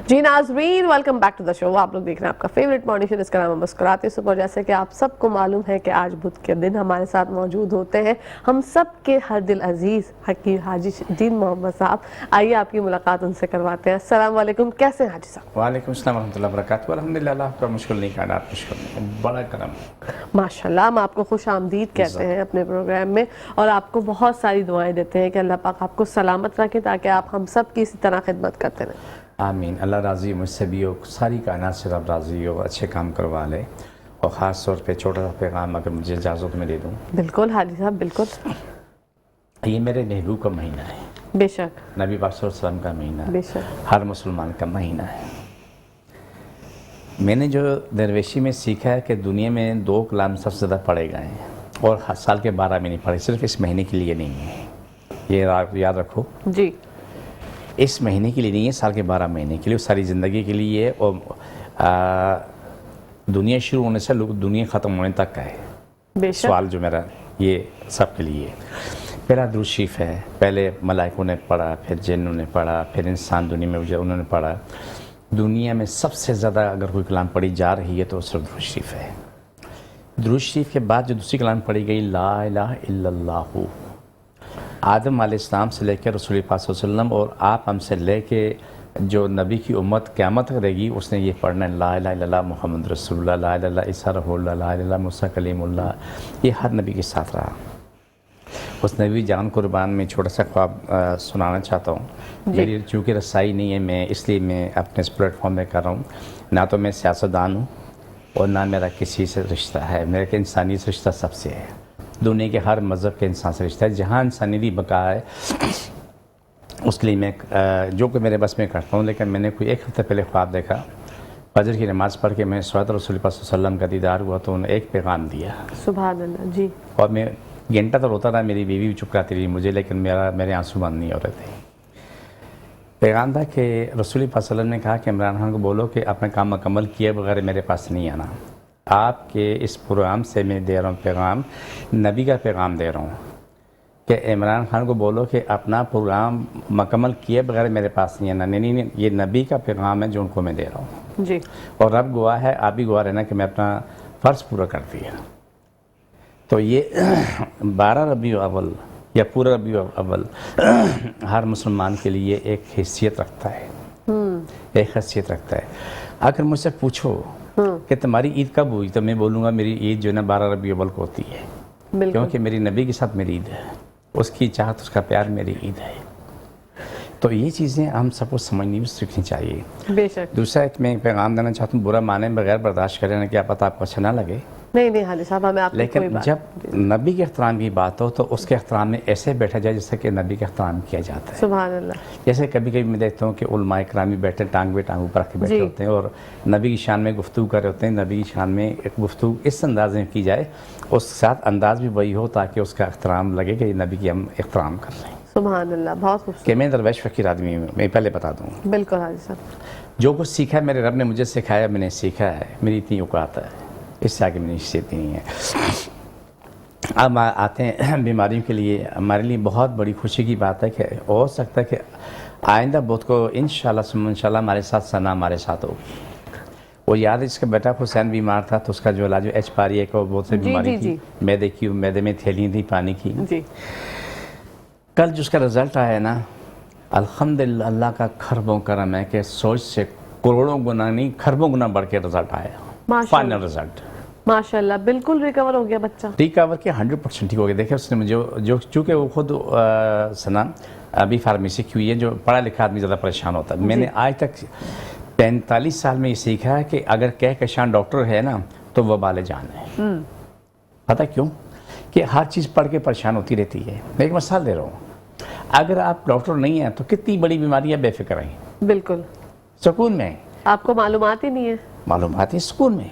جی ناظرین، welcome back to the شو. آپ لوگ دیکھ رہے ہیں آپ کا فیوریٹ مارننگ شو جس کا نام ہے مسکراتے صبح. جیسے کہ آپ سب کو معلوم ہے کہ آج بدھ کے دن ہمارے ساتھ موجود ہوتے ہیں ہم سب کے ہر دل عزیز حکیم حاجی دین محمد صاحب. آئیے آپ کی ملاقات ان سے کرواتے ہیں. السلام علیکم، کیسے ہیں حاجی صاحب؟ وعلیکم السلام ورحمۃ اللہ وبرکاتہ. الحمدللہ، اللہ کا مشکل نہیں کرنا، آپ مشکل نہیں، بڑا کرم. ماشاءاللہ، ہم آپ کو خوش آمدید کہتے ہیں اپنے پروگرام میں اور آپ کو بہت ساری دعائیں دیتے ہیں کہ اللہ پاک آپ کو سلامت رکھے تاکہ آپ ہم سب کی اسی طرح خدمت کرتے رہیں. آمین. اللہ راضی مجھ سے بھی ہو، ساری کائنات سے رب راضی ہو، اچھے کام کروا لے. اور خاص طور پہ چھوٹا سا پیغام اگر مجھے اجازت میں دے دوں. بالکل حاجی صاحب، بالکل. یہ میرے محبوب کا مہینہ ہے، بے شک، نبی پاک صلی اللہ علیہ وسلم کا مہینہ ہے، بے شک. ہر مسلمان کا مہینہ ہے. میں نے جو درویشی میں سیکھا ہے کہ دنیا میں 2 کلام سب سے زیادہ پڑھے گئے ہیں اور ہر سال کے 12 میں نہیں پڑھے، صرف اس مہینے کے لیے نہیں ہے. یہ یاد رکھو، جی. اس مہینے کے لیے نہیں ہے، سال کے 12 مہینے کے لیے، ساری زندگی کے لیے. اور دنیا شروع ہونے سے دنیا ختم ہونے تک کا ہے. بے شک. سوال جو میرا یہ سب کے لیے. پہلا درود شریف ہے، پہلے ملائکوں نے پڑھا، پھر جنوں نے پڑھا، پھر انسان دنیا میں انہوں نے پڑھا. دنیا میں سب سے زیادہ اگر کوئی کلام پڑھی جا رہی ہے تو صرف درود شریف ہے. درود شریف کے بعد جو دوسری کلام پڑھی گئی لا الہ الا اللہ. آدم علیہ السلام سے لے کے رسول پاک صلی اللہ علیہ وسلم اور آپ ہم سے لے کے جو نبی کی امت قیامت تک رہے گی، اس نے یہ پڑھنا ہے لا الہ الا اللہ محمد رسول اللہ، لا الہ الا اللہ عیسیٰ روح اللہ، لا الہ الا اللہ موسیٰ کلیم اللہ. یہ ہر نبی کے ساتھ رہا. اس نبی جان قربان میں چھوٹا سا خواب سنانا چاہتا ہوں. میری چونکہ رسائی نہیں ہے، میں اس لیے میں اپنے اس پلیٹ فارم میں کر رہا ہوں. نہ تو میں سیاستدان ہوں اور نہ میرا کسی سے رشتہ ہے. میرا کہ انسانی سے رشتہ سب سے ہے، دنیا کے ہر مذہب کے انسان سے رشتہ ہے. جہاں انسانی بقا ہے اس کے لیے میں جو کہ میرے بس میں کرتا ہوں. لیکن میں نے کوئی 1 ہفتے پہلے خواب دیکھا، فجر کی نماز پڑھ کے میں سوات رسول پاک صلی اللہ علیہ وسلم کا دیدار ہوا تو انہوں نے ایک پیغام دیا. سبحان اللہ. جی. اور میں گھنٹہ تو روتا رہا، میری بیوی بھی چپ کراتی رہی مجھے، لیکن میرے آنسو بند نہیں ہو رہے تھے. پیغام تھا کہ رسول پاک صلی اللہ علیہ وسلم نے کہا کہ عمران خان کو بولو کہ اپنا کام مکمل کیے بغیر میرے پاس نہیں آنا. آپ کے اس پروگرام سے میں دے رہا ہوں پیغام، نبی کا پیغام دے رہا ہوں کہ عمران خان کو بولو کہ اپنا پروگرام مکمل کیے بغیر میرے پاس نہیں آنا. نہیں، یہ نبی کا پیغام ہے جو ان کو میں دے رہا ہوں. جی. اور رب گواہ ہے، آپ بھی گواہ رہنا کہ میں اپنا فرض پورا کر دیا. تو یہ 12 ربیع الاول یا پورا ربیع الاول ہر مسلمان کے لیے ایک حیثیت رکھتا ہے، ایک حیثیت رکھتا ہے. اگر مجھ سے پوچھو کہ تمہاری عید کب ہوئی تو میں بولوں گا میری عید جو ہے نا 12 ربیع الاول کو ہوتی ہے، کیونکہ میری نبی کے ساتھ میری عید ہے، اس کی چاہت، اس کا پیار میری عید ہے. تو یہ چیزیں ہم سب کو سمجھنی سیکھنی چاہیے. بے شک. دوسرا ایک میں پیغام دینا چاہتا ہوں، برا معنی بغیر برداشت کریں نا، کیا پتہ آپ کو اچھا نہ لگے. نہیں حاجی صاحب، ہمیں آپ کی کوئی لیکن بات. جب نبی کے احترام کی بات ہو تو اس کے احترام میں ایسے بیٹھا جائے جیسے کہ نبی کا احترام کیا جاتا ہے. سبحان اللہ. جیسے کبھی کبھی میں دیکھتا ہوں کہ علماء اکرامی بیٹھے ٹانگ اوپر رکھ کے بیٹھے ہوتے ہیں اور نبی کی شان میں گفتگو کر رہے ہوتے ہیں. نبی کی شان میں ایک گفتگو اس انداز میں کی جائے، اس کے ساتھ انداز بھی وہی ہو تاکہ اس کا احترام لگے کہ یہ نبی کی ہم احترام کر رہے ہیں. سبحان اللہ. بہت خوبصورت. کہ میں درویش فقیر آدمی ہوں، میں پہلے بتا دوں. بالکل حاجی صاحب. جو کچھ سیکھا ہے میرے رب نے مجھے سکھایا، میں نے سیکھا ہے، میری اتنی اوقات ہے، اس سے آگے میری حیثیت نہیں ہے. اب آتے ہیں بیماریوں کے لیے. ہمارے لیے بہت بڑی خوشی کی بات ہے کہ ہو سکتا ہے کہ آئندہ بدھ کو انشاءاللہ ہمارے ساتھ ثنا ہمارے ساتھ ہوگی. وہ یاد ہے جس کا بیٹا حسین بیمار تھا تو اس کا جو علاج ایچ پاری کو بہت سی بیماری تھی، میدے میں تھیلیاں تھی پانی کی. جی. کل جس کا رزلٹ آیا نا، الحمدللہ اللہ کا خربوں کرم ہے کہ سوچ سے کروڑوں گنا نہیں خربوں گنا بڑھ کے رزلٹ آیا. فائنل رزلٹ ماشاءاللہ بالکل ریکور ہو گیا بچہ. ریکور کیا 100% ٹھیک ہو گیا. دیکھیں اس نے جو چونکہ وہ خود سنا ابھی فارمیسی کی ہوئی ہے، جو پڑھا لکھا آدمی زیادہ پریشان ہوتا ہے. میں نے آج تک 45 سال میں یہ سیکھا ہے کہ اگر کہکشاں ڈاکٹر ہے نا تو وہ وبال جان ہے. پتہ کیوں؟ کہ ہر چیز پڑھ کے پریشان ہوتی رہتی ہے. میں ایک مثال دے رہا ہوں، اگر آپ ڈاکٹر نہیں ہیں تو کتنی بڑی بیماریاں بے فکر ہیں. بالکل سکون میں آپ کو معلومات ہی نہیں ہے. معلومات ہیں سکون میں.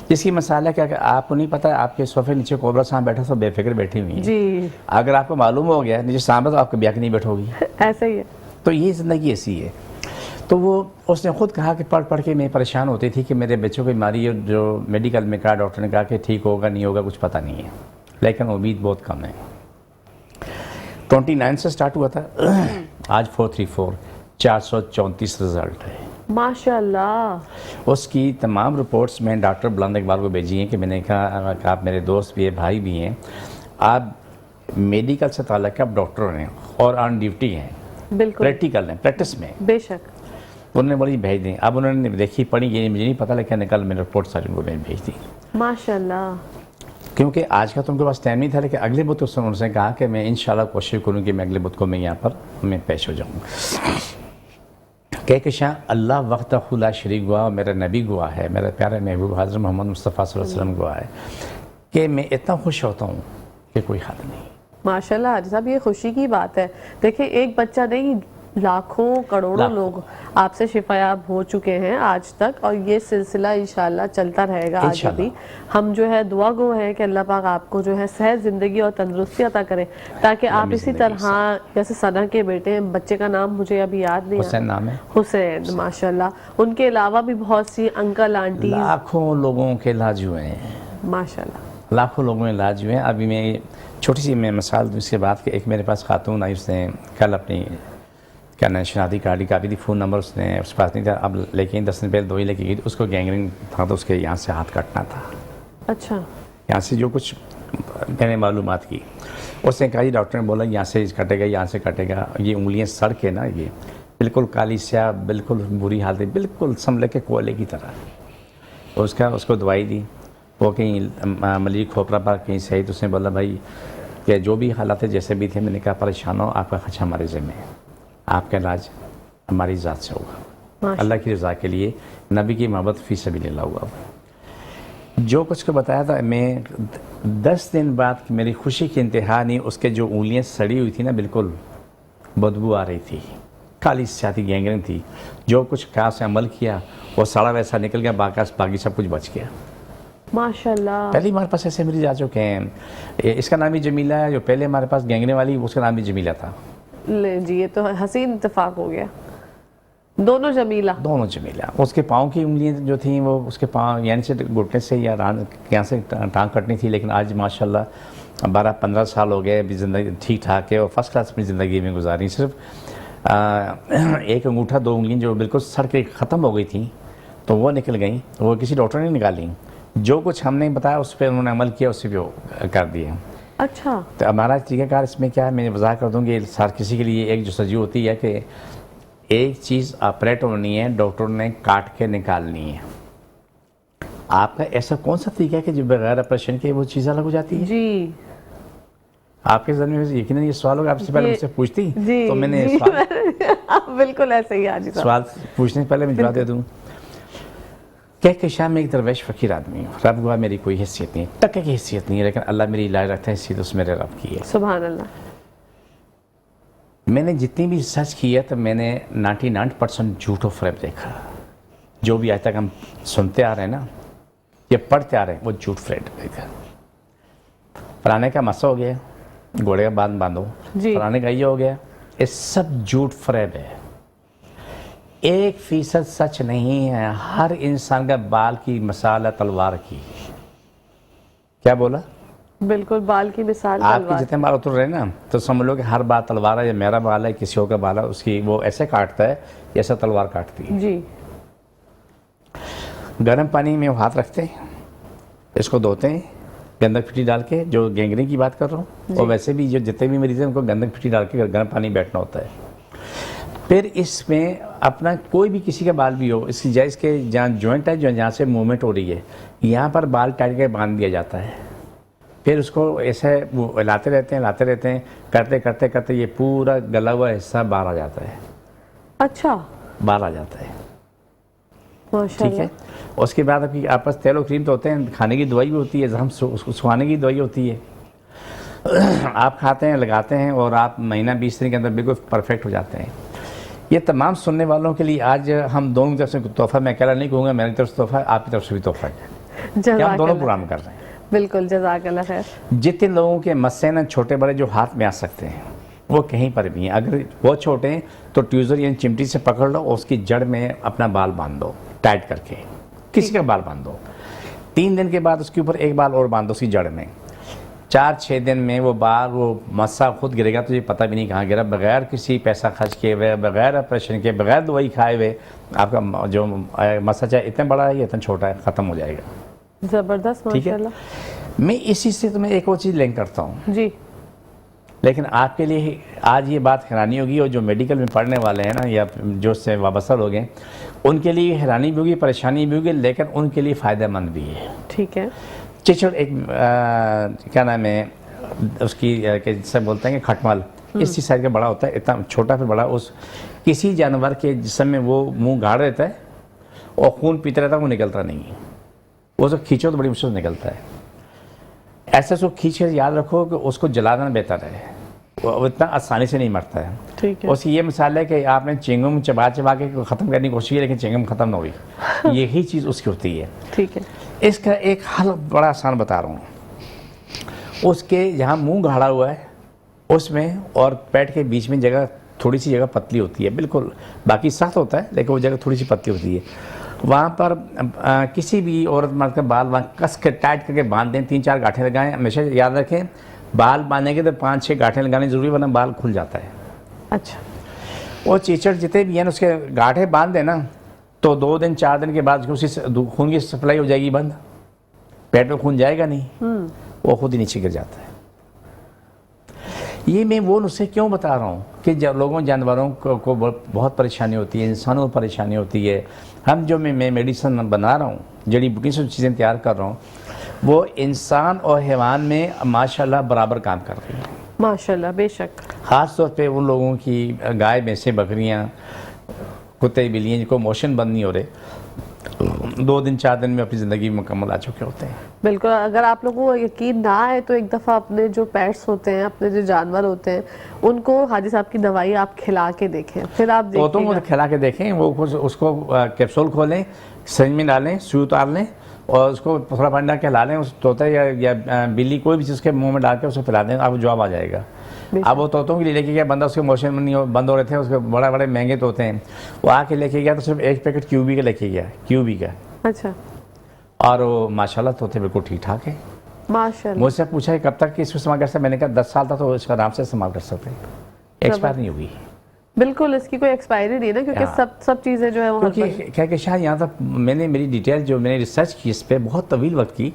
جس کی مسئلہ ہے کہ آپ کو نہیں پتہ آپ کے صوفے نیچے کوبرا سانپ بیٹھا تو بے فکر بیٹھی ہوئی ہیں. جی. اگر آپ کو معلوم ہو گیا نیچے سانپ ہے تو آپ کبھی آگے نہیں بیٹھو گی. ایسا ہی ہے. تو یہ زندگی ایسی ہے. تو وہ اس نے خود کہا کہ پڑھ کے میں پریشان ہوتی تھی کہ میرے بچوں کی بیماری جو میڈیکل میں کہا، ڈاکٹر نے کہا کہ ٹھیک ہوگا نہیں ہوگا کچھ پتہ نہیں ہے، لیکن امید بہت کم ہے. 29 سے سٹارٹ ہوا تھا، آج 434 434 رزلٹ ہے. माशाल्लाह। उसकी तमाम रिपोर्ट्स में डॉक्टर बुलंद इकबाल को भेजी हैं कि मैंने कहा कि आप मेरे दोस्त भी हैं, भाई भी हैं, आप मेडिकल से ताल्लुक़ आप डॉक्टर हैं और ऑन ड्यूटी हैं, बिल्कुल प्रैक्टिकल हैं, प्रैक्टिस में। बेशक। तो उन्होंने बोली भेज दें। अब उन्होंने देखी पढ़ी, ये मुझे नहीं पता, लेकिन कल मैंने रिपोर्ट सारी उनको मैंने भेज दी, माशाल्लाह। क्योंकि आज का तो उनके पास टाइम नहीं था। लेकिन अगले बुध उनसे कहा कि मैं इंशाल्लाह कोशिश करूँ कि मैं अगले बुध को मैं यहाँ पर मैं पेश हो जाऊँ। कि शाह अल्लाह वक्त खुला शरीक हुआ, मेरा नबी हुआ है, मेरा प्यारे महबूब हज़रत मोहम्मद मुस्तफ़ा सल्लल्लाहु अलैहि वसल्लम हुआ है कि मैं इतना खुश होता हूँ कि कोई हद नहीं। माशाल्लाह हाजी साहब, ये खुशी की बात है। देखिए एक बच्चा नहीं, लाखों करोड़ों लोग आपसे शिफायाब हो चुके हैं आज तक, और ये सिलसिला इंशाल्लाह चलता रहेगा आगे भी। हम जो है दुआ गो हैं कि अल्लाह पाक आपको जो है सेहत ज़िंदगी और तंदुरुस्ती अता करें, ताकि आप इसी तरह, जैसे सना के बेटे, बच्चे का नाम मुझे अभी याद नहीं, हुसैन नाम है, हुसैन, माशाल्लाह। उनके अलावा भी बहुत सी अंकल आंटी, लाखों लोगों के इलाज हुए हैं, माशाल्लाह, लाखों लोगों के इलाज हुए हैं। अभी मैं छोटी सी मैं मिसाल दूँ इसके बाद कि एक मेरे पास खातून आई, उसने कल अपनी क्या ना शनादी कार्ड काटी थी, फ़ोन नंबर उसने उसके पास नहीं था, अब लेकिन 10 दिन पहले दवाई लेके गई, उसको गैंग्रीन था, तो उसके यहाँ से हाथ काटना था। अच्छा। यहाँ से जो कुछ मैंने मालूमात की, उसने कहा, डॉक्टर ने बोला यहाँ से कटेगा, यहाँ से कटेगा, ये उंगलियाँ सड़ के ना, ये बिल्कुल काली स्याह, बिल्कुल बुरी हालत है, बिल्कुल समले के कोयले की तरह। उसको दवाई दी, वो कहीं मलिक खोपरा पर कहीं सही, तो उसने बोला भाई कि जो भी हालात है जैसे भी थे, मैंने कहा परेशान हो, आपका खर्चा हमारे ज़िम्मे है, आपका इलाज हमारी ज़ात से होगा, अल्लाह की रज़ा के लिए, नबी की मोहब्बत फ़ी सबिलिल्लाह हुआ। जो कुछ को बताया था, मैं 10 दिन बाद मेरी खुशी की इंतहा नहीं, उसके जो उंगलियां सड़ी हुई थी ना, बिल्कुल बदबू आ रही थी, काली स्याही गैंग्रीन थी, जो कुछ कहा से अमल किया वो सारा वैसा निकल गया, बाकी सब कुछ बच गया, माशाल्लाह। पहले हमारे पास ऐसे मरीज आ चुके हैं। इसका नाम भी जमीला है, जो पहले हमारे पास गैंग्रीन वाली, उसका नाम भी जमीला था। ले जी, ये तो हसीन इत्तेफाक हो गया, दोनों जमीला। उसके पाँव की उंगलियां जो थी, वो उसके पाँव यानी से घुटने से या यहाँ से टांग कटनी थी, लेकिन आज माशाल्लाह 12-15 साल हो गए, अभी ज़िंदगी ठीक ठाक है और फर्स्ट क्लास अपनी ज़िंदगी में गुजारी। सिर्फ एक अंगूठा 2 उंगलियां जो बिल्कुल सड़ के ख़त्म हो गई थी, तो वो निकल गई, वो किसी डॉक्टर ने निकाली। जो कुछ हमने बताया उस पर उन्होंने अमल किया, उससे भी कर दिए। अच्छा। तो हमारा तरीक़ाकार इसमें क्या है, मैं वज़ाह कर दूँ कि हर किसी के लिए एक जो सजी होती है कि एक चीज़ ऑपरेट होनी है, डॉक्टर ने काट के निकालनी है। आपका ऐसा कौन सा तरीका है कि जो बगैर ऑपरेशन के वो चीज़ अलग हो जाती है? जी। आपके ज़हन में यकीनन ये सवाल होगा, आपसे पहले मुझसे पूछती तो मैंने बिल्कुल ऐसे ही आज सवाल पूछने से पहले मैं जवाब दे दूँ। कि शाम में एक दरवेश फ़कीर आदमी हूँ, रब हुआ मेरी कोई हैसियत नहीं, टक्के की हैसियत नहीं है, लेकिन अल्लाह मेरी इलाज रखता है, हैसियत उस मेरे रब की है। सुभान अल्लाह। मैंने जितनी भी सर्च की है, तो मैंने 99% झूठ और फ़रेब देखा। जो भी आज तक हम सुनते आ रहे हैं ना, ये पढ़ते आ रहे हैं, वो झूठ फ़रेब देखा। फलाने का मसा हो गया, घोड़े का बांध बांधो, फलाने का ये हो गया, ये सब झूठ फ़रेब है। 1% सच नहीं है। हर इंसान का बाल की मिसाल है तलवार की। क्या बोला? बिल्कुल, बाल की मिसाल आपके जितने बाल उतर रहे हैं ना, तो समझ लो कि हर बाल तलवार है, या मेरा बाल है, किसी और का बाल है, उसकी वो ऐसे काटता है जैसा तलवार काटती है जी। गर्म पानी में वो हाथ रखते हैं, इसको धोते हैं गंदक फिटी डाल के, जो गैंग्रीन की बात कर रहा हूँ, और वैसे भी जो जितने भी मरीज हैं उनको गंदक फिटी डाल के गर्म पानी बैठना होता है। फिर इसमें अपना कोई भी किसी का बाल भी हो, इसकी जायज़ के जहाँ जॉइंट है, जो जहाँ से मूवमेंट हो रही है, यहाँ पर बाल टाइट के बांध दिया जाता है। फिर उसको ऐसे वो लाते रहते हैं, करते करते करते ये पूरा गला हुआ हिस्सा बाहर आ जाता है। अच्छा। बाहर आ जाता है, माशाल्लाह। ठीक है। उसके बाद आपकी आपस तेल और क्रीम तो होते हैं, खाने की दवाई भी होती है, हम सुखाने की दवाई होती है, आप खाते हैं, लगाते हैं, और आप महीना 20 दिन के अंदर बिल्कुल परफेक्ट हो जाते हैं। ये तमाम सुनने वालों के लिए आज हम दोनों की तरफ से तोहफा, मैं अकेला नहीं कहूँगा, मेरी तरफ से तोहफा, आपकी तरफ से भी तोहफा है, हम दोनों प्रोग्राम कर रहे हैं। बिल्कुल, जज़ाकल्लाह खैर। जितने लोगों के मस्से ना छोटे बड़े जो हाथ में आ सकते हैं, वो कहीं पर भी हैं, अगर वो छोटे हैं तो ट्यूज़र यानी चिमटी से पकड़ लो और उसकी जड़ में अपना बाल बांध दो टाइट करके, किसी का बाल बांध दो। 3 दिन के बाद उसके ऊपर एक बाल और बांध दो उसकी जड़ में। 4-6 दिन में वो बाल वो मस्सा खुद गिरेगा, तुझे पता भी नहीं कहाँ गिरा, बगैर किसी पैसा खर्च किए हुए, बगैर ऑपरेशन के, बगैर दवाई खाए हुए आपका जो मस्सा चाहे इतना बड़ा है या इतना छोटा है, ख़त्म हो जाएगा। जबरदस्त, ठीक है। माशाल्लाह। मैं इस चीज़ से तुम्हें एक और चीज़ लिंक करता हूँ जी। लेकिन आपके लिए आज ये बात हैरानी होगी, और जो मेडिकल में पढ़ने वाले हैं ना या जो उससे वाबस्ता लोग हैं उनके लिए हैरानी भी होगी, परेशानी भी होगी, लेकिन उनके लिए फ़ायदेमंद भी है। ठीक है। चिचड़ एक क्या नाम है उसकी जिससे बोलते हैं कि खटमल, इसी साइज का बड़ा होता है, इतना छोटा फिर बड़ा, उस किसी जानवर के जिस्म में वो मुंह गाड़ रहता है और खून पीता रहता है, वो निकलता नहीं है, वो सब खींचो तो बड़ी मुश्किल से निकलता है। ऐसे उसको खींच कर याद रखो कि उसको जलाना बेहतर है, वो इतना आसानी से नहीं मरता है। ठीक है। उसकी ये मिसाल है कि आपने चिंगम चबा चबा के ख़त्म करने की कोशिश की लेकिन चिंगम ख़त्म ना हुई, यही चीज़ उसकी होती है। ठीक है। इसका एक हल बड़ा आसान बता रहा हूँ। उसके जहाँ मुंह गाढ़ा हुआ है उसमें और पेट के बीच में जगह थोड़ी सी जगह पतली होती है, बिल्कुल बाकी सख्त होता है लेकिन वो जगह थोड़ी सी पतली होती है, वहाँ पर किसी भी औरत मर्द का बाल वहाँ कस के टाइट करके बांध दें, 3-4 गांठें लगाएं। हमेशा याद रखें बाल बांधने के तो 5-6 गांठें लगानी ज़रूरी, वरना बाल खुल जाता है। अच्छा। वो चीचड़ जितने भी हैं उसके गांठें बांध देना तो 2 दिन 4 दिन के बाद उसी खून की सप्लाई हो जाएगी बंद, पेट में खून जाएगा नहीं, वो खुद ही नीचे गिर जाता है। ये मैं वो नुस्खे क्यों बता रहा हूँ कि जब लोगों जानवरों को बहुत परेशानी होती है, इंसानों को परेशानी होती है, हम जो मैं मेडिसिन बना रहा हूँ, जड़ी बूटी से चीज़ें तैयार कर रहा हूँ, वो इंसान और हैवान में माशाल्लाह बराबर काम कर रही है। माशाल्लाह, बेशक। ख़ास तौर पे उन लोगों की गाय भैंसें बकरियाँ कुत्ते बिल्लियाँ जिनको मोशन बंद नहीं हो रहे, 2 दिन 4 दिन में अपनी ज़िंदगी मुकम्मल आ चुके होते हैं। बिल्कुल। अगर आप लोगों को यकीन ना आए तो एक दफ़ा अपने जो पेट्स होते हैं, अपने जो जानवर होते हैं, उनको हाजी साहब की दवाई आप खिला के देखें, फिर आप तोतों को खिला के देखें, वो उसको कैप्सूल खोलें, सरिंज में डालें, सुई उतार लें और उसको थोड़ा पानी डाल के हिला लें, उस तोता या बिल्ली कोई भी चीज़ के मुँह में डाल के उसको पिला दें, आपको जवाब आ जाएगा। अब वो तोतों के लिए लेके गया बंदा, उसके मोशन नहीं बंद हो रहे थे, उसके बड़े बड़े महंगे तोते हैं, वो आके लेके गया तो सिर्फ 1 पैकेट क्यूबी का लेके गया, क्यूबी का। अच्छा। और वो माशाल्लाह तोते बिल्कुल ठीक ठाक है। माशाल्लाह। मुझसे पूछा है कब तक कि इसको इस्तेमाल कर सकते, मैंने कहा 10 साल तक तो इसका आराम से इस्तेमाल कर सकते हैं, एक्सपायर नहीं होगी। बिल्कुल, इसकी कोई एक्सपायरी नहीं है ना, क्योंकि सब चीज़ें जो है वो क्योंकि क्या कि शायद यहाँ तक मैंने मेरी डिटेल जो मैंने रिसर्च की इस पर बहुत तवील वक्त की,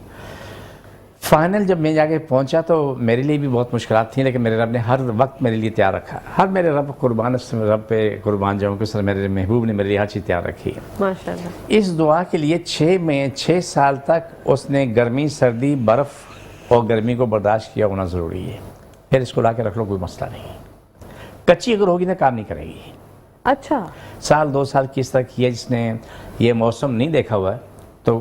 फाइनल जब मैं जाके पहुंचा तो मेरे लिए भी बहुत मुश्किलात थी, लेकिन मेरे रब ने हर वक्त मेरे लिए तैयार रखा। हर मेरे रब कुर्बान, रब पे कुर्बान जाऊँ कि सर मेरे महबूब ने मेरे लिए हर चीज़ तैयार रखी है। माशाल्लाह। इस दुआ के लिए 6 साल तक उसने गर्मी सर्दी बर्फ़ और गर्मी को बर्दाश्त किया होना ज़रूरी है, फिर इसको ला के रख लो, कोई मसला नहीं। कच्ची अगर होगी ना काम नहीं करेगी। अच्छा। 1-2 साल की इस तरह किया जिसने ये मौसम नहीं देखा हुआ है तो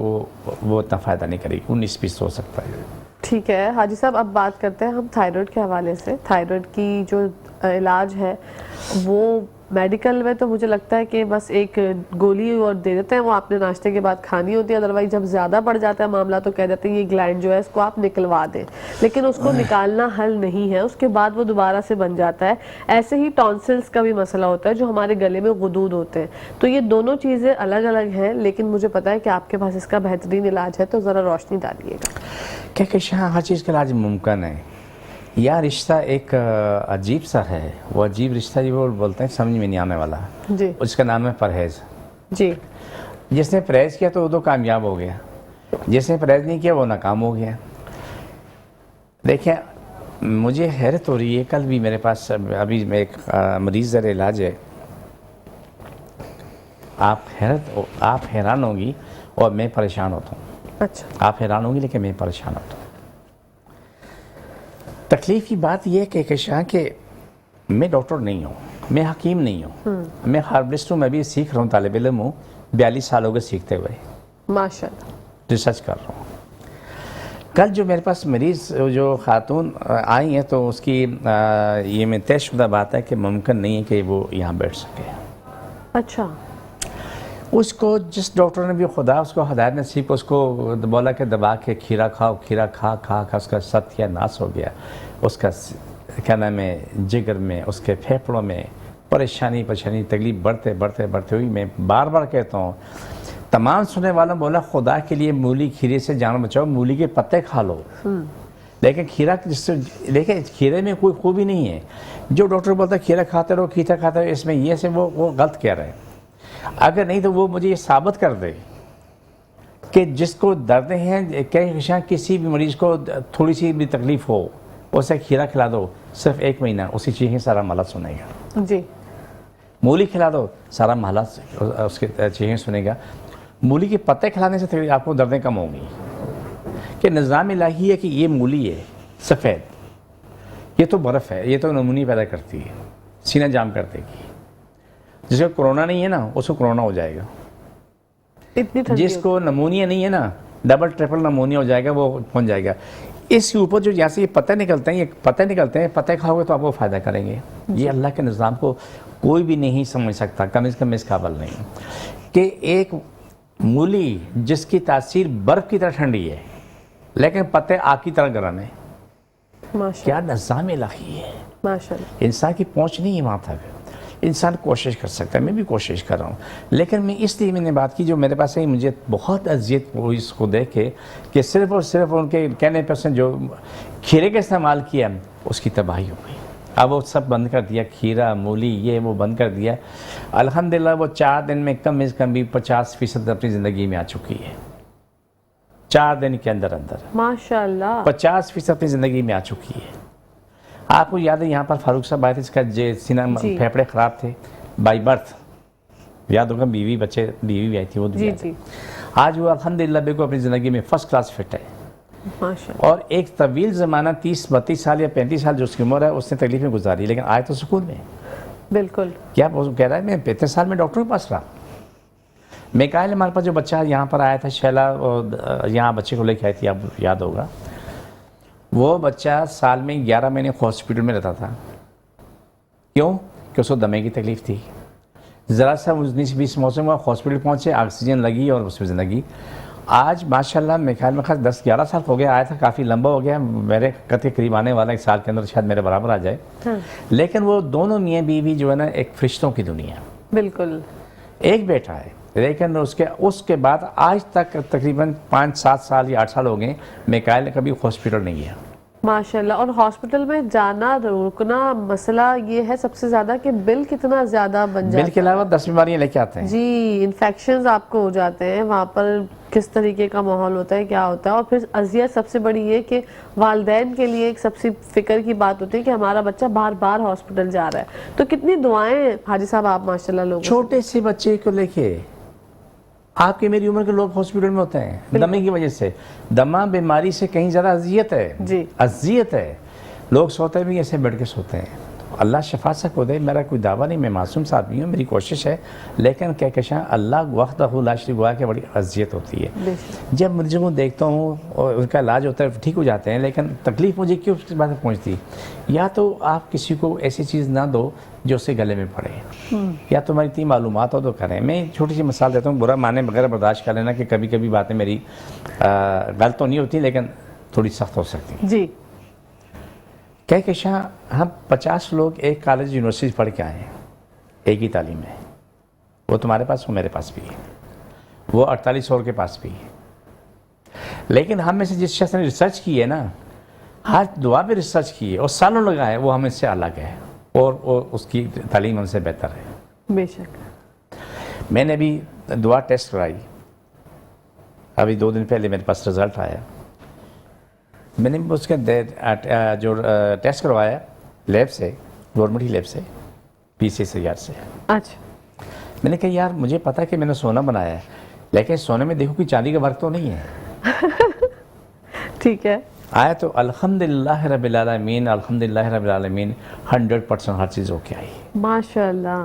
वो इतना फ़ायदा नहीं करेगी, 19-20 हो सकता है। ठीक है हाजी साहब, अब बात करते हैं हम थायराइड के हवाले से। थायराइड की जो इलाज है वो मेडिकल में तो मुझे लगता है कि बस एक गोली और दे देते हैं, वो आपने नाश्ते के बाद खानी होती है, अदरवाइज जब ज़्यादा बढ़ जाता है मामला तो कह देते हैं ये ग्लैंड जो है इसको आप निकलवा दें, लेकिन उसको निकालना हल नहीं है, उसके बाद वो दोबारा से बन जाता है। ऐसे ही टॉन्सिल्स का भी मसला होता है जो हमारे गले में गुदूद होते हैं। तो ये दोनों चीज़ें अलग अलग हैं, लेकिन मुझे पता है कि आपके पास इसका बेहतरीन इलाज है, तो ज़रा रोशनी डालिएगा। क्या कि हर चीज़ का इलाज मुमकिन है। यह रिश्ता एक अजीब सा है, वो अजीब रिश्ता जी वो बोलते हैं समझ में नहीं आने वाला जी। उसका नाम है परहेज़। जी। जिसने परहेज़ किया तो वो तो कामयाब हो गया, जिसने परहेज़ नहीं किया वो नाकाम हो गया। देखिए मुझे हैरत हो रही है, कल भी मेरे पास अभी मैं एक मरीज़ ज़र इलाज है, आप हैरान होंगी और मैं परेशान होता हूँ। अच्छा। आप हैरान होंगी लेकिन मैं परेशान होता हूँ। तकलीफ़ की बात यह है कि शाह के मैं डॉक्टर नहीं हूँ, मैं हकीम नहीं हूँ, मैं हार्बलिस्ट हूँ, मैं भी सीख रहा हूँ, तालिब इल्म हूँ, 42 साल हो गए सीखते हुए, माशाल्लाह रिसर्च कर रहा हूँ। कल जो मेरे पास मरीज़ जो खातून आई हैं तो उसकी ये में तयशुदा बात है कि मुमकिन नहीं है कि वो यहाँ बैठ सके। अच्छा। उसको जिस डॉक्टर ने भी खुदा उसको हदायत नसीब, उसको बोला कि दबा के खीरा खाओ, खीरा खा खा खा उसका सत्यानाश हो गया, उसका क्या नाम है जिगर में, उसके फेफड़ों में परेशानी तकलीफ बढ़ते बढ़ते बढ़ते हुई। मैं बार बार कहता हूँ तमाम सुनने वालों बोला खुदा के लिए मूली खीरे से जान बचाओ, मूली के पत्ते खा लो, لیکن کھیرا دیکھیں کھیرے میں کوئی خوبی نہیں ہے. جو ڈاکٹر بولتا ہے کھیرا کھاتے رہو کھیرا کھاتے رہو اس میں یہ سے وہ غلط کہہ رہے ہیں. اگر نہیں تو وہ مجھے یہ ثابت کر دے کہ جس کو درد ہیں کسی بھی مریض کو تھوڑی سی بھی تکلیف ہو اسے کھیرا کھلا دو صرف 1 مہینہ اسی چیزیں سارا محلہ سنے گا. جی. مولی کھلا دو سارا محلہ اس کے چیزیں سنے گا. مولی کے پتے کھلانے سے آپ کو دردیں کم ہوں گی. کہ نظام الہی ہے کہ یہ مولی ہے سفید یہ تو برف ہے یہ تو نمونی پیدا کرتی ہے سینہ جام کر دے گی. جس کو کرونا نہیں ہے نا اس کو کرونا ہو جائے گا. جس کو نمونیا نہیں ہے نا ڈبل ٹرپل نمونیا ہو جائے گا وہ پہنچ جائے گا. اس کے اوپر جو جہاں سے یہ پتے نکلتے ہیں پتے کھاؤ گے تو آپ کو فائدہ کریں گے. یہ اللہ کے نظام کو کوئی بھی نہیں سمجھ سکتا کم از کم اس قابل نہیں کہ ایک مولی جس کی تاثیر برف کی طرح ٹھنڈی ہے لیکن پتے آگ کی طرح گرم ہے. کیا نظام الہی ہے. ماشاءاللہ. انسان کی پہنچ نہیں ہے وہاں تک. انسان کوشش کر سکتا ہے میں بھی کوشش کر رہا ہوں لیکن میں اس لیے میں نے بات کی جو میرے پاس ہے مجھے بہت اذیت ہوئی اس کو دیکھ کے کہ صرف اور صرف ان کے کہنے پر جو کھیرے کا استعمال کیا اس کی تباہی ہو گئی. اب وہ سب بند کر دیا کھیرا مولی یہ وہ بند کر دیا. الحمدللہ وہ 4 دن میں کم از کم بھی 50% اپنی زندگی میں آ چکی ہے. 4 دن کے اندر ماشاءاللہ 50% اپنی زندگی میں آ چکی ہے. آپ کو یاد ہے یہاں پر فاروق صاحب آئے تھے اس کا سینہ پھیپڑے خراب تھے بائی برتھ یاد ہوگا بیوی بھی آئی تھی وہ دنیا میں. آج وہ الحمدللہ بالکل اپنی زندگی میں فرسٹ کلاس فٹ ہے. اور ایک طویل زمانہ 30-32 سال یا 35 سال جو اس کی عمر ہے اس نے تکلیف میں گزاری لیکن آئے تو سکون میں. بالکل. کیا کہہ رہا ہے میں 35 سال میں ڈاکٹر کے پاس رہا. میکائل ہمارے پاس جو بچہ یہاں پر آیا تھا شیلا یہاں بچے کو لے کے آئی تھی آپ یاد ہوگا. وہ بچہ سال میں 11 مہینے ہاسپٹل میں رہتا تھا. کیوں؟ کہ اس کو دمے کی تکلیف تھی. ذرا سا 19-20 موسم میں ہاسپٹل پہنچے آکسیجن لگی اور اس میں زندگی. آج ماشاءاللہ میرے خیال میں 10-11 سال ہو گیا. آیا تھا کافی لمبا ہو گیا میرے قد کے قریب آنے والا 1 سال کے اندر شاید میرے برابر آ جائے. لیکن وہ دونوں میاں بیوی جو ہے نا ایک فرشتوں کی دنیا. بالکل. ایک بیٹا ہے لیکن اس کے بعد آج تک تقریباً 5-7 سال یا 8 سال ہو گئے میکائل نے کبھی ہاسپٹل نہیں گیا. ماشاءاللہ. اور ہاسپٹل میں جانا رکنا مسئلہ یہ ہے سب سے زیادہ کہ بل کتنا زیادہ بن جاتا ہے. بل کے علاوہ 10 بیماریاں لے کے آتے ہیں. جی انفیکشنز آپ کو ہو جاتے ہیں وہاں پر کس طریقے کا ماحول ہوتا ہے کیا ہوتا ہے. اور پھر اذیت سب سے بڑی یہ کہ والدین کے لیے ایک سب سے فکر کی بات ہوتی ہے کہ ہمارا بچہ بار بار ہاسپٹل جا رہا ہے. تو کتنی دعائیں حاجی صاحب آپ ماشاءاللہ لوگ چھوٹے سے بچے کو لے کے آپ کے میری عمر کے لوگ ہاسپٹل میں ہوتے ہیں دمے کی وجہ سے. دمہ بیماری سے کہیں زیادہ اذیت ہے. جی اذیت ہے. لوگ سوتے بھی ایسے بیٹھ کے سوتے ہیں. اللہ شفا سک ہو دے. میرا کوئی دعویٰ نہیں میں معصوم صاحب بھی ہوں میری کوشش ہے لیکن کہکشاں اللہ وحدہ لا شریک له کہ بڑی اذیت ہوتی ہے. جب مریضوں کو دیکھتا ہوں اور ان کا علاج ہوتا ہے ٹھیک ہو جاتے ہیں لیکن تکلیف مجھے کیوں اس کے بعد پہنچتی. یا تو آپ کسی کو ایسی چیز نہ دو جو اس سے گلے میں پڑے یا تمہاری اتنی معلومات ہو تو کریں. میں چھوٹی سی مثال دیتا ہوں برا معنی وغیرہ برداشت کر لینا کہ کبھی کبھی باتیں میری غلط تو نہیں ہوتی لیکن تھوڑی سخت ہو سکتی ہیں. جی کہکشاں ہم 50 لوگ ایک کالج یونیورسٹی پڑھ کے آئے ہیں ایک ہی تعلیم میں. وہ تمہارے پاس وہ میرے پاس بھی ہے وہ 48 اور کے پاس بھی ہے. لیکن ہم میں سے جس شخص نے ریسرچ کی ہے نا ہر دعا پہ ریسرچ کی ہے اور سالوں لگا ہے وہ ہم سے الگ ہے اور اس کی تعلیم ہم سے بہتر ہے. بے شک. میں نے ابھی دعا ٹیسٹ کرائی ابھی 2 دن پہلے میرے پاس رزلٹ آیا. میں نے اس کے جو ٹیسٹ کروایا لیب سے گورنمنٹ ہی لیب سے PCA سیار سے. اچھا. میں نے کہا یار مجھے پتا کہ میں نے سونا بنایا ہے لیکن سونے میں دیکھو کہ چاندی کا ورق تو نہیں ہے. ٹھیک ہے. آیا تو الحمدللہ رب العالمین الحمدللہ رب العالمین 100% ہر چیز ہو کے آئی. ماشاءاللہ.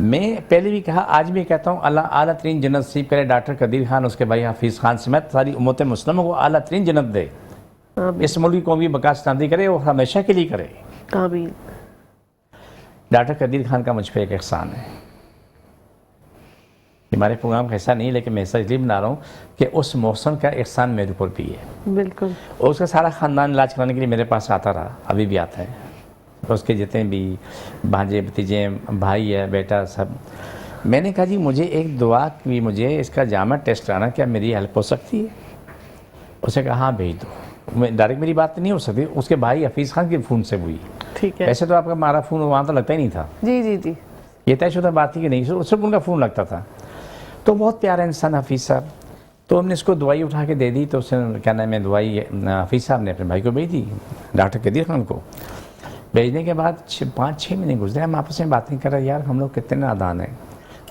میں پہلے بھی کہا آج بھی کہتا ہوں اللہ اعلیٰ ترین جنت نصیب کرے ڈاکٹر قدیر خان اس کے بھائی حفیظ خان سمیت ساری امت مسلموں کو اعلیٰ ترین جنت دے. اس ملک کو بھی بقا ستاندی کرے اور ہمیشہ کے لیے کرے. آمین. ڈاکٹر قدیر خان کا مجھ پہ ایک احسان ہے. ہمارے پروگرام کا ایسا نہیں لیکن میں ایسا اس لیے بنا رہا ہوں کہ اس محسن کا احسان میرے اوپر بھی ہے. بالکل. اور اس کا سارا خاندان علاج کرانے کے لیے میرے پاس آتا رہا ابھی بھی آتا ہے. اس کے جتنے بھی بھانجے بھتیجے بھائی ہے بیٹا سب. میں نے کہا جی مجھے ایک دعا کی مجھے اس کا جامع ٹیسٹ کرانا کیا میری ہیلپ ہو سکتی ہے. اس نے کہا ہاں بھیج دو. ڈائریکٹ میری بات نہیں ہو سکتی، اس کے بھائی حفیظ خان کے فون سے ہوئی. ٹھیک ہے. ویسے تو آپ کا ہمارا فون وہاں تو لگتا ہی نہیں تھا. جی جی جی. یہ طے شدہ بات تھی کہ نہیں، صرف ان کا فون لگتا تھا. تو بہت پیارا انسان حفیظ صاحب. تو ہم نے اس کو دوائی اٹھا کے دے دی. تو اس نے کیا نام ہے دوائی حفیظ صاحب نے اپنے بھائی کو بھیج دی، ڈاکٹر قدیر خان کو. بھیجنے کے بعد 5-6 مہینے گزرے، ہم آپس میں باتیں کر رہے یار ہم لوگ کتنے نادان ہیں.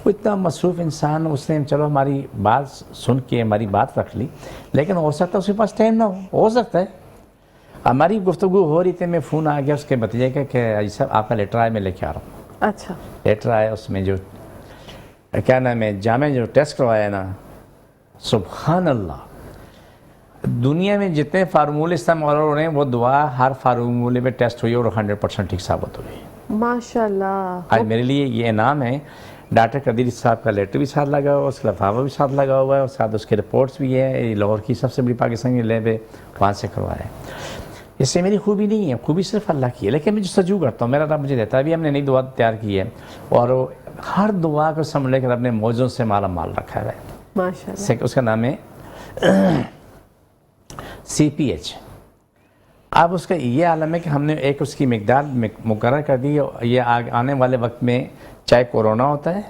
وہ اتنا مصروف انسان، اس نے چلو ہماری بات سن کے ہماری بات رکھ لی، لیکن ہو سکتا ہے اس کے پاس ٹائم نہ ہو سکتا ہے. ہماری گفتگو ہو رہی تھی، میں فون آ گیا اس کے بتیجے کا کہ عزیز صاحب آپ کا لیٹر آیا، میں لے کے آ رہا ہوں. اچھا. لیٹر آیا، اس میں جو کیا نام ہے جامع جو ٹیسٹ کروایا نا، سبحان اللہ، دنیا میں جتنے فارمولے استعمال ہو رہے ہیں وہ دعا ہر فارمولے پہ ٹیسٹ ہوئی اور 100% ٹھیک ثابت ہوئی. ماشاء اللہ. آج میرے لیے یہ انعام ہے. ڈاکٹر قدیر صاحب کا لیٹر بھی ساتھ لگا ہوا ہے، اس کا لفافہ بھی ساتھ لگا ہوا ہے، اور ساتھ اس کے رپورٹس بھی ہے. لاہور کی سب سے بڑی پاکستان کی لیب ہے، وہاں سے کروایا ہے. اس سے میری خوبی نہیں ہے، خوبی صرف اللہ کی ہے، لیکن میں جو سجو کرتا ہوں میرا رب مجھے دیتا ہے. ابھی ہم نے نئی دعا تیار کی ہے اور ہر دعا کو سنبھلنے کے رب نے موجوں سے مالا مال رکھا ہے. ماشاء اللہ. اس کا نام ہے CPH. اب اس کا یہ عالم ہے کہ ہم نے ایک اس کی مقدار مقرر کر دی. یہ آنے والے وقت میں چاہے کورونا ہوتا ہے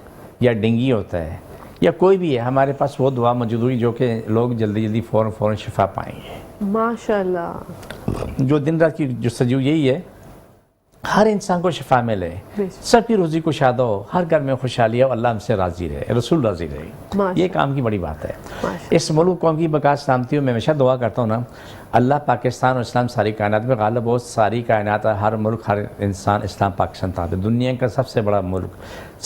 یا ڈینگی ہوتا ہے یا کوئی بھی ہے، ہمارے پاس وہ دعا موجود ہوئی جو کہ لوگ جلدی جلدی فوراً شفا پائیں گے. ماشاء اللہ. جو دن رات کی جو سجو یہی ہے، ہر انسان کو شفا ملے، سب کی روزی کشادہ ہو، ہر گھر میں خوشحالی ہو، اللہ ہم سے راضی رہے، رسول راضی رہے. یہ کام کی بڑی بات ہے. اس ملک قوم کی بقا سلامتی ہو. میں ہمیشہ دعا کرتا ہوں نا، اللہ پاکستان اور اسلام ساری کائنات میں غالب ہو. ساری کائنات، ہر ملک، ہر انسان اسلام پاکستان تھا. دنیا کا سب سے بڑا ملک،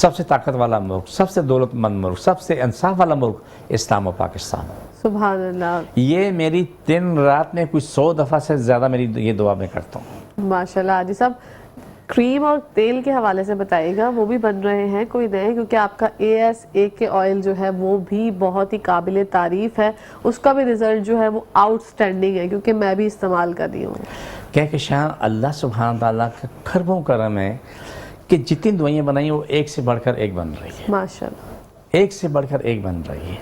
سب سے طاقت والا ملک، سب سے دولت مند ملک، سب سے انصاف والا ملک اسلام و پاکستان. سبحان اللہ. یہ میری دن رات میں کوئی 100 دفعہ سے زیادہ میری یہ دعا میں کرتا ہوں. ماشاء اللہ. حاجی صاحب کریم اور تیل کے حوالے سے بتائیے گا، وہ بھی بن رہے ہیں کوئی نئے؟ کیونکہ آپ کا ASA کے آئل جو ہے وہ بھی بہت ہی قابل تعریف ہے، اس کا بھی رزلٹ جو ہے وہ آؤٹ سٹینڈنگ ہے، کیونکہ میں بھی استعمال کر رہی ہوں. کہ شاہ اللہ سبحانہ تعالیٰ کا کھربوں کرم ہے کہ جتنی دوائیاں بنائی وہ ایک سے بڑھ کر ایک بن رہی ہے. ماشاء اللہ. ایک سے بڑھ کر ایک بن رہی ہے.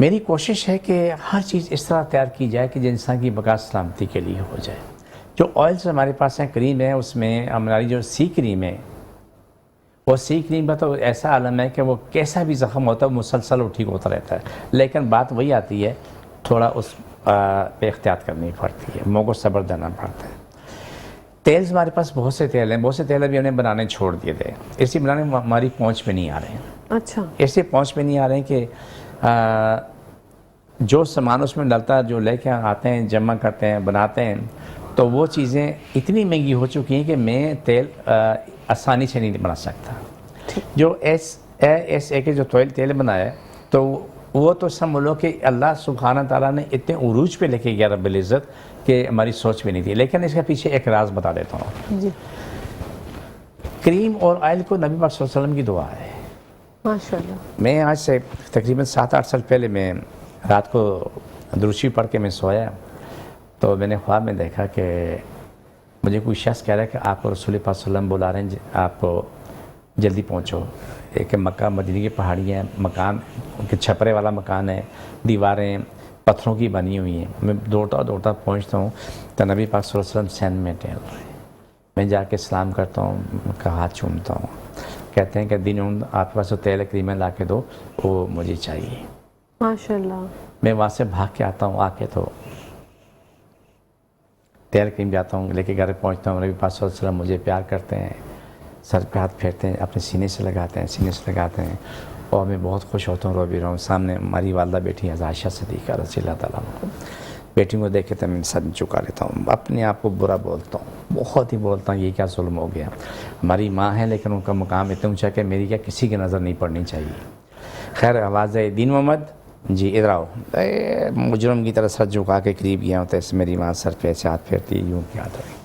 میری کوشش ہے کہ ہر چیز اس طرح تیار کی جائے کہ جو انسان کی بقا سلامتی کے لیے ہو جائے. جو آئلس ہمارے پاس ہیں، کریم ہے، اس میں ہماری جو سی کریم ہے، وہ سی کریم کا تو ایسا عالم ہے کہ وہ کیسا بھی زخم ہوتا ہے مسلسل وہ ٹھیک ہوتا رہتا ہے. لیکن بات وہی آتی ہے، تھوڑا اس پہ احتیاط کرنی پڑتی ہے، منہ کو صبر دینا پڑتا ہے. تیلز ہمارے پاس بہت سے تیل ہیں، بہت سے تیل ابھی ہم نے بنانے چھوڑ دیے تھے، اس لیے بنانے ہماری پہنچ پہ نہیں آ رہے ہیں. اچھا. اس لیے پہنچ پہ نہیں آ رہے ہیں کہ جو سامان اس میں ڈلتا ہے، جو لے کے آتے ہیں، جمع کرتے ہیں، بناتے ہیں، تو وہ چیزیں اتنی مہنگی ہو چکی ہیں کہ میں تیل آسانی سے نہیں بنا سکتا. جو ASA کے جو تیل بنایا ہے تو وہ تو سمجھو کہ اللہ سبحانہ تعالیٰ نے اتنے عروج پہ لے کے گیا رب العزت کہ ہماری سوچ بھی نہیں تھی. لیکن اس کے پیچھے ایک راز بتا دیتا ہوں. جی. کریم اور آئل کو نبی پاک صلی اللہ علیہ وسلم کی دعا ہے. ماشاءاللہ. میں آج سے تقریباً 7-8 سال پہلے میں رات کو دروشی پڑھ کے میں سویا تو میں نے خواب میں دیکھا کہ مجھے کوئی شخص کہہ رہا ہے کہ آپ کو رسول پاک صلی اللہ علیہ وسلم بلا رہے ہیں، آپ جلدی پہنچو. ایک مکہ مدینہ کی پہاڑی ہیں، مکان کے چھپرے والا مکان ہے، دیواریں پتھروں کی بنی ہوئی ہیں. میں دوڑتا پہنچتا ہوں تو نبی پاک صلی اللہ علیہ وسلم سین میں ٹہل رہے ہیں. میں جا کے سلام کرتا ہوں، ان کا ہاتھ چومتا ہوں. کہتے ہیں کہ دن آپ کے پاس جو تیل کریمیں لا کے دو وہ مجھے چاہیے. ماشاءاللہ. میں وہاں سے بھاگ کے آتا ہوں، آ کے تو تیل کریم جاتا ہوں، لے کے گھر پہنچتا ہوں. نبی پاک صلی اللہ علیہ وسلم مجھے پیار کرتے ہیں، سر پہ ہاتھ پھیرتے ہیں، اپنے سینے سے لگاتے ہیں اور میں بہت خوش ہوتا ہوں، رو بھی رہا ہوں. سامنے ہماری والدہ بیٹھی حضرت عائشہ صدیقہ رضی اللہ تعالیٰ عنہ، بیٹی کو دیکھ کے تو میں سر چکا لیتا ہوں، اپنے آپ کو برا بولتا ہوں، بہت ہی بولتا ہوں یہ کیا ظلم ہو گیا. ہماری ماں ہے لیکن ان کا مقام اتنا اونچا کہ میری کیا کسی کی نظر نہیں پڑنی چاہیے. خیر آواز ہے دین محمد جی ادھر آؤ. مجرم کی طرح سر جھکا کے قریب گیا ہوں تو اس میری ماں سر پہ ایسے ہاتھ پھیرتی یوں کیا رہی.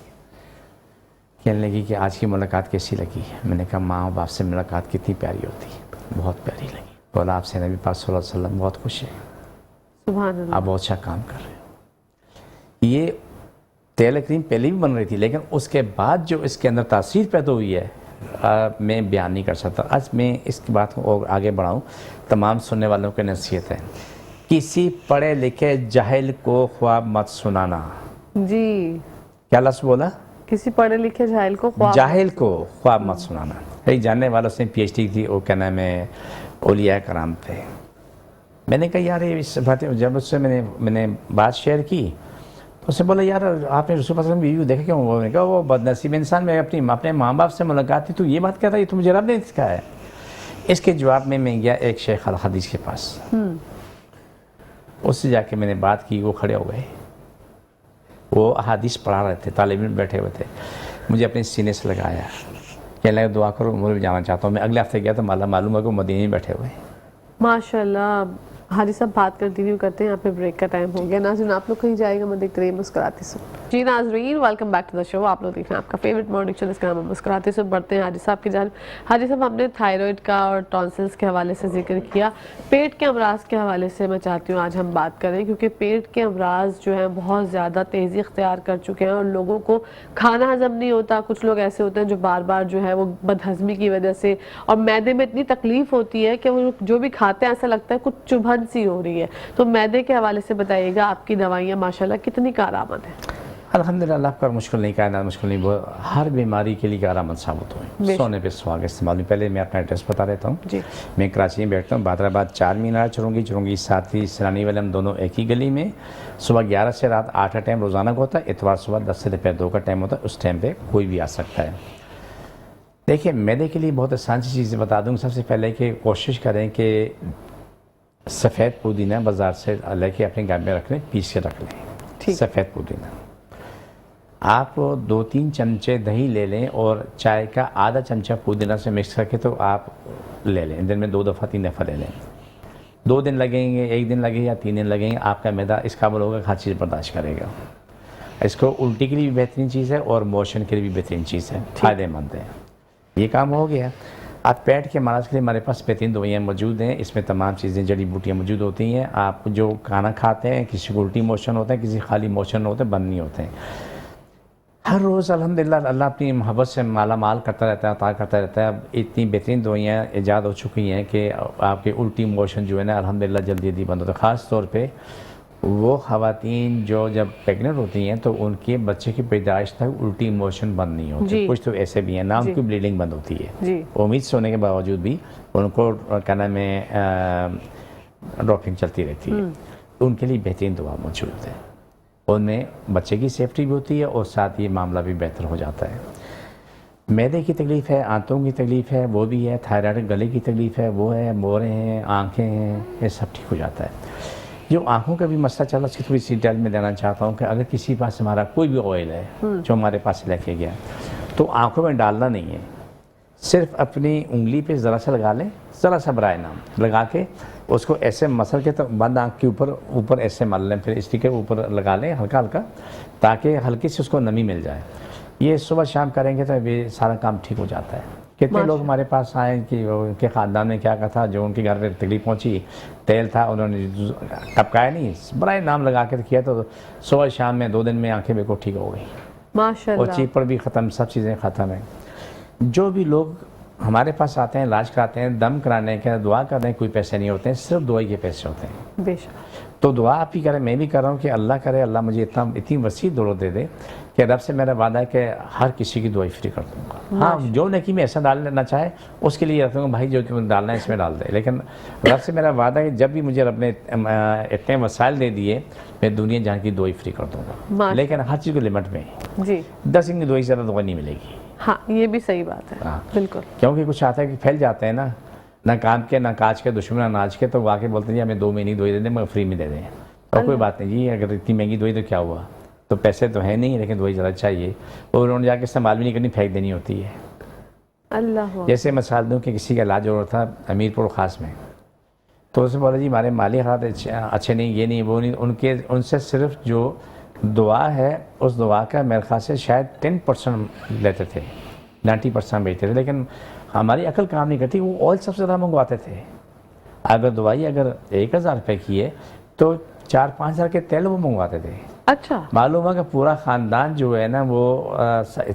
کہنے لگی کہ آج کی ملاقات کیسی لگی؟ میں نے کہا ماں باپ سے ملاقات کتنی پیاری ہوتی ہے. بہت پیاری لگی. بولا آپ سے نبی پاک صلی اللہ علیہ وسلم بہت خوش ہے، سبحان اللہ. آپ بہت اچھا کام کر رہے ہو. یہ تیل کریم پہلے بھی بن رہی تھی لیکن اس کے بعد جو اس کے اندر تاثیر پیدا ہوئی ہے میں بیان نہیں کر سکتا. آج میں اس کی بات کو اور آگے بڑھاؤں. تمام سننے والوں کی نصیحت ہے किसी पढ़े लिखे जाहिल को ख्वाब मत सुनाना। जी, क्या लफ्ज़ बोला? किसी पढ़े लिखे जाहिल को ख्वाब जाहिल को ख्वाब मत सुनाना। एक जानने वाला उसने PhD की, वो क्या नाम है, औलिया कराम पे। मैंने कहा यार ये इस बात, जब उससे मैंने बात शेयर की तो उससे बोला यार आपने रसूल पाक की वीडियो देखा क्यों? मैंने कहा वो बदनसीब इंसान, मैं अपने माँ बाप से मुलाकात थी, तो ये बात कहता है, ये तो मुझे रब ने सिखाया है। इसके जवाब में मैं गया एक शेख अल हदीस के पास, उससे जाके मैंने बात की। वो खड़े हो गए, वो हदीस पढ़ा रहे थे, तालिब इल्म बैठे हुए थे। मुझे अपने सीने से लगाया, कहने लगा दुआ करो, मुझे भी जाना चाहता हूँ। मैं अगले हफ्ते गया तो मालूम है कि वो मदीने में बैठे हुए। माशाल्लाह। हाजी साहब बात कंटिन्यू करते हैं, यहाँ पे ब्रेक का टाइम हो गया। नाज़रीन आप लोग कहीं जाएगा मैं देखते रहिए मुस्कुराते सुन। जी नाज़रीन, welcome back to the show. आप लोग देख रहे हैं आपका फेवरेट मॉर्निंग शो, इसका नाम है मुस्कुराते सुन। बढ़ते हैं हाजी साहब की जान। हाजी साहब, हमने थायराइड का और टॉन्सिल्स के हवाले से जिक्र किया, पेट के अमराज के हवाले से मैं चाहती हूँ आज हम बात करें, क्योंकि पेट के अमराज जो हैं बहुत ज़्यादा तेज़ी इख्तियार कर चुके हैं और लोगों को खाना हजम नहीं होता। कुछ लोग ऐसे होते हैं जो बार बार जो है वो बदहज़मी की वजह से, और मैदे में इतनी तकलीफ़ होती है कि वो जो भी खाते हैं ऐसा लगता है कुछ चुभन सी हो रही है। तो मैदे के हवाले से बताइएगा, आपकी दवाइयाँ माशाल्लाह कितनी कारआमद है? अल्हम्दुलिल्लाह, अल्लाह का मुश्किल नहीं, कायनात मुश्किल नहीं, वो हर बीमारी के लिए कारआमद साबित हुए। सोने पे सुहागा इस्तेमाल। पहले मैं अपना एड्रेस बता देता हूँ जी। मैं कराची में बैठता हूँ, बादराबाद 4 मीनार चुरंगी साथ ही सरानी वाले, हम दोनों एक ही गली में। सुबह 11 से रात 8 का टाइम रोज़ाना का होता है। इतवार सुबह 10 से दोपहर 2 का टाइम होता है, उस टाइम पर कोई भी आ सकता है। देखिए, मैदे के लिए बहुत आसान सी चीज़ें बता दूँ। सबसे पहले कि कोशिश करें कि सफ़ेद पुदीना बाज़ार से लेके अपने घर में रख लें, पीस के रख लें। सफ़ेद पुदीना आप 2-3 चमचे दही ले लें और चाय का आधा चमचा पुदीना से मिक्स करके तो आप ले लें। दिन में 2 दफ़ा 3 दफ़ा ले लें। 2 दिन लगेंगे, 1 दिन लगेगा या 3 दिन लगेंगे, आपका मैदा इस काबिल होगा हर चीज़ बर्दाश्त करेगा। इसको उल्टी के लिए भी बेहतरीन चीज़ है और मोशन के लिए भी बेहतरीन चीज़ है, फ़ायदेमंद है। ये काम हो गया। आप पेट के मराज के लिए हमारे पास बेहतरीन दवाइयाँ मौजूद हैं। इसमें तमाम चीज़ें, जड़ी बूटियाँ मौजूद होती हैं। आप जो खाना खाते हैं, किसी को उल्टी मोशन होता है, किसी खाली मोशन होते हैं, बंद नहीं होते हैं। हर रोज़ अल्हम्दुलिल्लाह अल्लाह अपनी मोहब्बत से माला माल करता रहता है, अता करता रहता है। अब इतनी बेहतरीन दवाइयाँ ईजाद हो चुकी हैं कि आपके उल्टी मोशन जो है ना अल्हम्दुलिल्लाह जल्दी जल्दी बंद होता है। ख़ास तौर पे वो ख़वातीन जो जब प्रेगनेंट होती हैं तो उनके बच्चे की पैदाइश तक उल्टी मोशन बंद नहीं होते। कुछ तो ऐसे भी हैं ना, उनकी ब्लीडिंग बंद होती है, उम्मीद से होने के बावजूद भी उनको क्या नाम है ड्रॉपिंग चलती रहती है। तो उनके लिए बेहतरीन दवा मौजूद है। उनमें बच्चे की सेफ्टी भी होती है और साथ ही मामला भी बेहतर हो जाता है। मैदे की तकलीफ़ है, आंतों की तकलीफ़ है, वो भी है। थायराइड, गले की तकलीफ़ है, वो है। मोरे हैं, आँखें हैं, ये सब ठीक हो जाता है। जो आँखों का भी मसला चला, उसकी थोड़ी सी डिटेल में देना चाहता हूँ कि अगर किसी पास हमारा कोई भी ऑयल है जो हमारे पास लेके गया, तो आँखों में डालना नहीं है। सिर्फ अपनी उंगली पे ज़रा सा लगा लें, ज़रा सा बराए नाम लगा के उसको ऐसे मसल के, तो बंद आँख के ऊपर ऐसे मल लें, फिर स्टिक के ऊपर लगा लें हल्का हल्का, ताकि हल्की से उसको नमी मिल जाए। ये सुबह शाम करेंगे तो ये सारा काम ठीक हो जाता है। कितने लोग हमारे पास आए कि उनके ख़ानदान में क्या कहा था, जो उनके घर में तकलीफ पहुंची, तेल था, उन्होंने टपकाया नहीं, बड़ा नाम लगा के किया, तो सुबह शाम में 2 दिन में आंखें बिल्कुल ठीक हो गई माशाल्लाह। और चीपर भी ख़त्म, सब चीज़ें ख़त्म हैं। जो भी लोग हमारे पास आते हैं, इलाज कराते हैं, दम कराने के, दुआ करने के कोई पैसे नहीं होते हैं, सिर्फ दवाई के पैसे होते हैं। बेशक। तो दुआ आप ही करें, मैं भी कर रहा हूँ कि अल्लाह करे, अल्लाह मुझे इतनी वसी दौलत दे दे कि रब से मेरा वादा है कि हर किसी की दवाई फ्री कर दूँगा। हाँ, जो नेकी में ऐसा डाल लेना चाहे उसके लिए रखूँगा, भाई जो तुम डालना है इसमें डाल दे। लेकिन रब से मेरा वादा है कि जब भी मुझे रब ने इतने वसाइल दे दिए, मैं दुनिया जहाँ की दवाई फ्री कर दूँगा, लेकिन हर चीज़ को लिमिट में। जी, 10 दिन की दवाई ज़्यादा दवाई नहीं मिलेगी। हाँ, ये भी सही बात है। हाँ, बिल्कुल। क्योंकि कुछ आता है कि फैल जाते हैं ना काम के, ना काज के, दुश्मन अनाज के, तो वो आके बोलते हैं जी हमें 2 महीने दवाई दे दें, मगर फ्री में दे दें। और कोई बात नहीं जी, अगर इतनी महंगी दवाई तो क्या हुआ, तो पैसे तो है नहीं, लेकिन दवाई ज़्यादा चाहिए और उन्होंने जाके इस्तेमाल भी नहीं करनी, फेंक देनी होती है। अल्लाह। जैसे मिसाल दूँ कि किसी का इलाज हो रहा था अमीरपुर ख़ास में, तो उसने बोला जी हमारे माली हालात अच्छे नहीं, ये नहीं, वो नहीं, उनसे सिर्फ जो दुआ है उस दुआ का मेरे ख्याल से शायद 10% लेते थे, 90% बेचते थे। लेकिन हमारी अकल काम नहीं करती, वो ऑयल सबसे ज़्यादा मंगवाते थे। अगर दवाई अगर 1000 रुपये की है तो 4-5 हज़ार के तेल वो मंगवाते थे। अच्छा, मालूम हुआ कि पूरा ख़ानदान जो है ना वो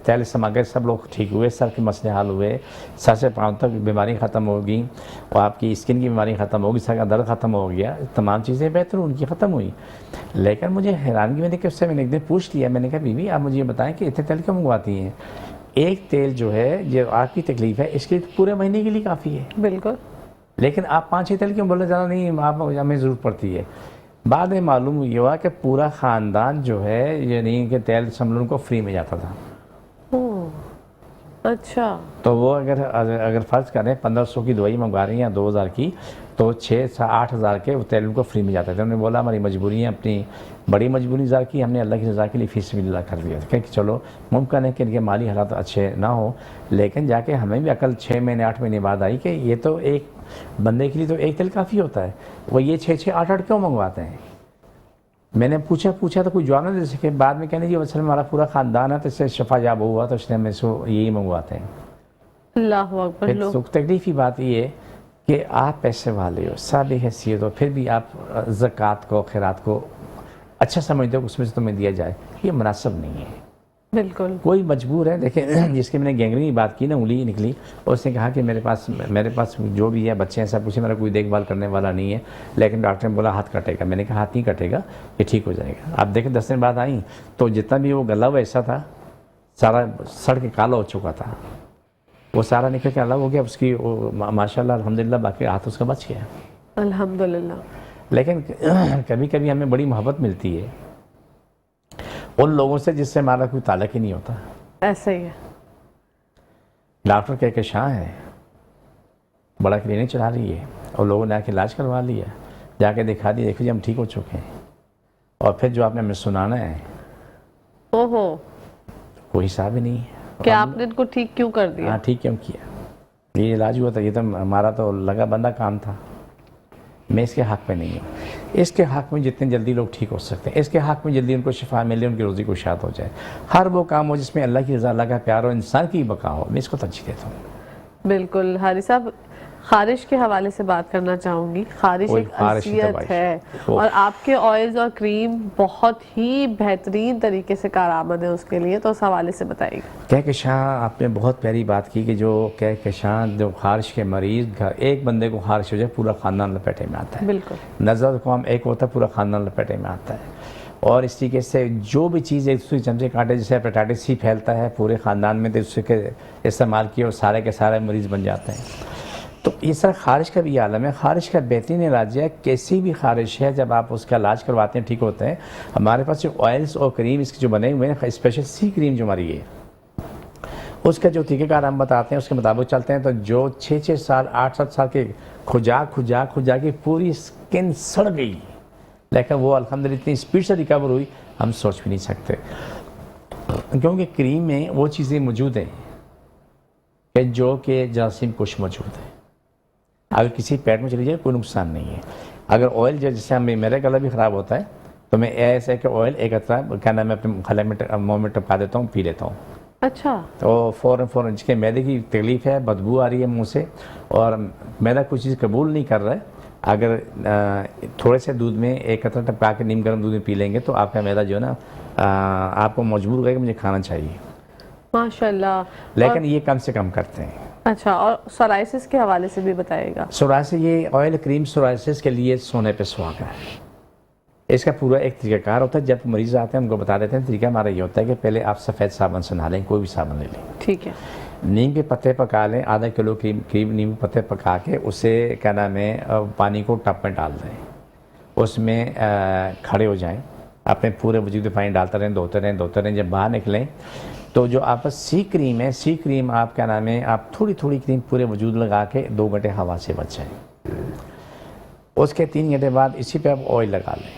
तेल समा के सब लोग ठीक हुए, सर के मसले हल हुए, सर से पाँव तक बीमारी ख़त्म होगी और आपकी स्किन की बीमारी ख़त्म होगी, सर का दर्द ख़त्म हो गया, तमाम चीज़ें बेहतर उनकी ख़त्म हुई। लेकिन मुझे हैरानगी मैंने कि उससे मैंने एक दिन पूछ लिया, मैंने कहा बीवी आप मुझे ये बताएं कि इतने तेल क्यों मंगवाती हैं? एक तेल जो है जो आपकी तकलीफ़ है इसके लिए पूरे महीने के लिए काफ़ी है, बिल्कुल। लेकिन आप 5-6 तेल क्यों बोले? ज़्यादा नहीं, आप हमें ज़रूरत पड़ती है। बाद में मालूम ये हुआ कि पूरा ख़ानदान जो है ये नहीं कि तेल समलों को फ्री में जाता था। ओह, अच्छा, तो वो अगर फ़र्ज़ करें 1500 की दवाई मंगवा रही हैं या 2000 की, तो 6-8 हज़ार के तेल उनको फ्री में जाते थे। उन्होंने बोला हमारी मजबूरियाँ अपनी बड़ी मजबूरी ज़ाहिर की, हमने अल्लाह की रज़ा के लिए फ़ी सबिलिल्लाह कर दिया कि चलो मुमकिन है कि इनके माली हालात अच्छे ना हो, लेकिन जाके हमें भी अकल 6 महीने 8 महीने बाद आई कि ये तो एक बंदे के लिए तो एक तेल काफ़ी होता है, वो ये 6-6 8-8 क्यों मंगवाते हैं? मैंने पूछा तो कोई जवाब नहीं दे सके। बाद में कहने जी असल में हमारा पूरा ख़ानदान है तो इससे शफायाब हुआ तो इसलिए हम इसको यही मंगवाते हैं। अल्लाह अकबर। फिर लोग तकलीफ की बात ये है कि आप पैसे वाले हो, साबिक़ हैसियत हो, फिर भी आप ज़कात को खैरात को अच्छा समझते हो उसमें से तुम्हें दिया जाए, ये मुनासिब नहीं है। बिल्कुल, कोई मजबूर है। देखिए जिसकी मैंने गैंग्रीन की बात की ना, उंगली निकली और उसने कहा कि मेरे पास जो भी है बच्चे हैं सब कुछ है, मेरा कोई देखभाल करने वाला नहीं है, लेकिन डॉक्टर ने बोला हाथ कटेगा। मैंने कहा हाथ नहीं कटेगा, ये ठीक हो जाएगा। आप देखें 10 दिन बाद आई तो जितना भी वो गला हुआ ऐसा था सारा सड़ के काला हो चुका था, वो सारा निकल के अलग हो गया। उसकी माशाल्लाह अल्हम्दुलिल्लाह बाकी हाथ उसका बच गया अल्हम्दुलिल्लाह। लेकिन कभी कभी हमें बड़ी मोहब्बत मिलती है उन लोगों से जिससे हमारा कोई ताल्लुक ही नहीं होता। ऐसा ही है। डॉक्टर कह के शाह है, बड़ा क्लिनिक चला रही है और लोगों ने आके इलाज करवा लिया, जाके दिखा दिया, देखो जी हम ठीक हो चुके हैं, और फिर जो आपने हमें सुनाना है ओहो, कोई हिसाब ही नहीं है। क्या आपने इनको ठीक क्यों कर दिया? हाँ ठीक क्यों किया? ये इलाज हुआ था, ये तो हमारा तो लगा बंदा काम था। मैं इसके हक़ में नहीं हूँ। इसके हक़ में जितने जल्दी लोग ठीक हो सकते हैं, इसके हक़ में जल्दी उनको शिफा मिले, उनकी रोज़ी को शाद हो जाए, हर वो काम हो जिसमें अल्लाह की रज़ा, अल्लाह का प्यार हो, इंसान की बका हो, मैं इसको तरजीह देता हूँ। बिल्कुल। हारी साहब, खारिश के हवाले से बात करना चाहूँगी। खारिश एक अज़ियत है और आपके ऑयल्स और क्रीम बहुत ही बेहतरीन तरीके से कारआमद है उसके लिए, तो उस हवाले से बताइएगा। कहकशां, आपने बहुत प्यारी बात की कि जो कहकशां जो खारिश के मरीज़, एक बंदे को खारिश हो जाए पूरा ख़ानदान लपेटे में आता है। बिल्कुल। नज़र क़ौम एक होता है, पूरा ख़ानदान लपेटे में आता है। और इस तरीके से जो भी चीज़ एक दूसरे चमचे कांटे, जैसे हेपेटाइटिस सी फैलता है पूरे ख़ानदान में, तो उसके इस्तेमाल किए और सारे के सारे मरीज़ बन जाते हैं। तो इस तरह खारिश का भी आलम है। खारिश का बेहतरीन इलाज है, कैसी भी खारिश है जब आप उसका इलाज करवाते हैं ठीक होते हैं। हमारे पास जो ऑयल्स और क्रीम इसके जो बने हुए हैं, स्पेशल सी क्रीम जो हमारी है, उसका जो तरीक़ेकार हम बताते हैं उसके मुताबिक चलते हैं, तो जो 6-6 साल 8-7 साल के खुजा के पूरी स्किन सड़ गई, लेकिन वो अल्हम्दुलिल्लाह इतनी स्पीड से रिकवर हुई हम सोच भी नहीं सकते, क्योंकि क्रीम में वो चीज़ें मौजूद हैं कि जो कि जरासीम कुछ मौजूद है। अगर किसी पेट में चली जाए कोई नुकसान नहीं है। अगर ऑयल जैसे हमें, मेरा गला भी ख़राब होता है तो मैं ऐसा है कि ऑयल एक अतरा क्या नाम है अपने गले में मुँह में टपका देता हूँ, पी लेता हूँ। अच्छा। तो फ़ौरन जिसके मैदे की तकलीफ़ है, बदबू आ रही है मुँह से और मैदा कुछ चीज़ कबूल नहीं कर रहा है, अगर थोड़े से दूध में एक कतरा टपका के नीम गर्म दूध में पी लेंगे तो आपका मैदा जो है ना आपको मजबूर करेगा मुझे खाना चाहिए माशाल्लाह। लेकिन ये कम से कम करते हैं। अच्छा, और सोराइसिस के हवाले से भी बताइएगा। सोराइसिस, ये ऑयल क्रीम सोराइसिस के लिए सोने पे सुहागा है। इसका पूरा एक तरीक़ाकार होता है। जब मरीज़ आते हैं उनको बता देते हैं, तरीका हमारा ये होता है कि पहले आप सफ़ेद साबुन से नहा लें, कोई भी साबुन ले लें, ठीक है। नीम के पत्ते पका लें, आधा किलो क्रीम नीम के पत्ते पका के उसे क्या नाम है पानी को टब में डाल दें, उसमें खड़े हो जाएं, अपने पूरे वजूद में पानी डालते रहें, धोते रहें। जब बाहर निकलें तो जो आप सी क्रीम है, सी क्रीम आप क्या नाम है आप थोड़ी थोड़ी क्रीम पूरे वजूद लगा के 2 घंटे हवा से बचाएं। उसके 3 घंटे बाद इसी पे आप ऑयल लगा लें।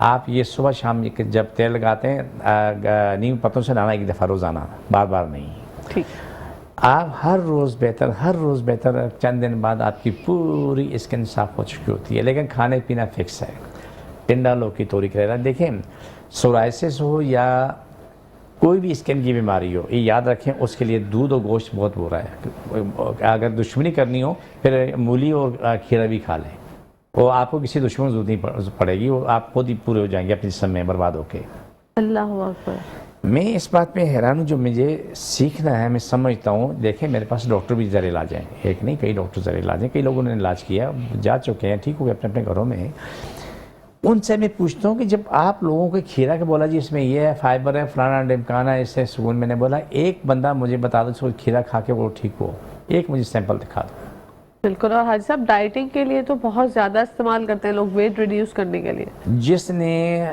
आप ये सुबह शाम जब तेल लगाते हैं नीम पत्तों से नहाना 1 दफ़ा रोज़ाना, बार बार नहीं, ठीक। आप हर रोज़ बेहतर चंद दिन बाद आपकी पूरी स्किन साफ़ हो चुकी होती है। लेकिन खाने पीना फिक्स है, टिंडा लौकी तोरी करेला। देखें, सोराइसिस हो या कोई भी स्किन की बीमारी हो, ये याद रखें उसके लिए दूध और गोश्त बहुत बुरा है। अगर दुश्मनी करनी हो फिर मूली और खीरा भी खा लें, वो आपको किसी दुश्मन की जरूरत नहीं पड़ेगी, वो आप खुद ही पूरे हो जाएंगे अपने जिस्म में बर्बाद होके। अल्लाह अकबर। मैं इस बात पे हैरान हूँ, जो मुझे सीखना है मैं समझता हूँ। देखें मेरे पास डॉक्टर भी ज़रा इलाज हैं, एक नहीं कई डॉक्टर ज़रा इलाज हैं, कई लोगों ने इलाज किया, जा चुके हैं, ठीक हो गए अपने अपने घरों में। उनसे मैं पूछता हूँ कि जब आप लोगों को खीरा के बोला जी इसमें ये है, फाइबर है, फलाना ढिमकाना, इससे सुकून, मैंने बोला एक बंदा मुझे बता दो जो खीरा खा के वो ठीक हो, एक मुझे सैंपल दिखा दो। बिल्कुल। और हाजी साहब डाइटिंग के लिए तो बहुत ज़्यादा इस्तेमाल करते हैं लोग, वेट रिड्यूस करने के लिए। जिसने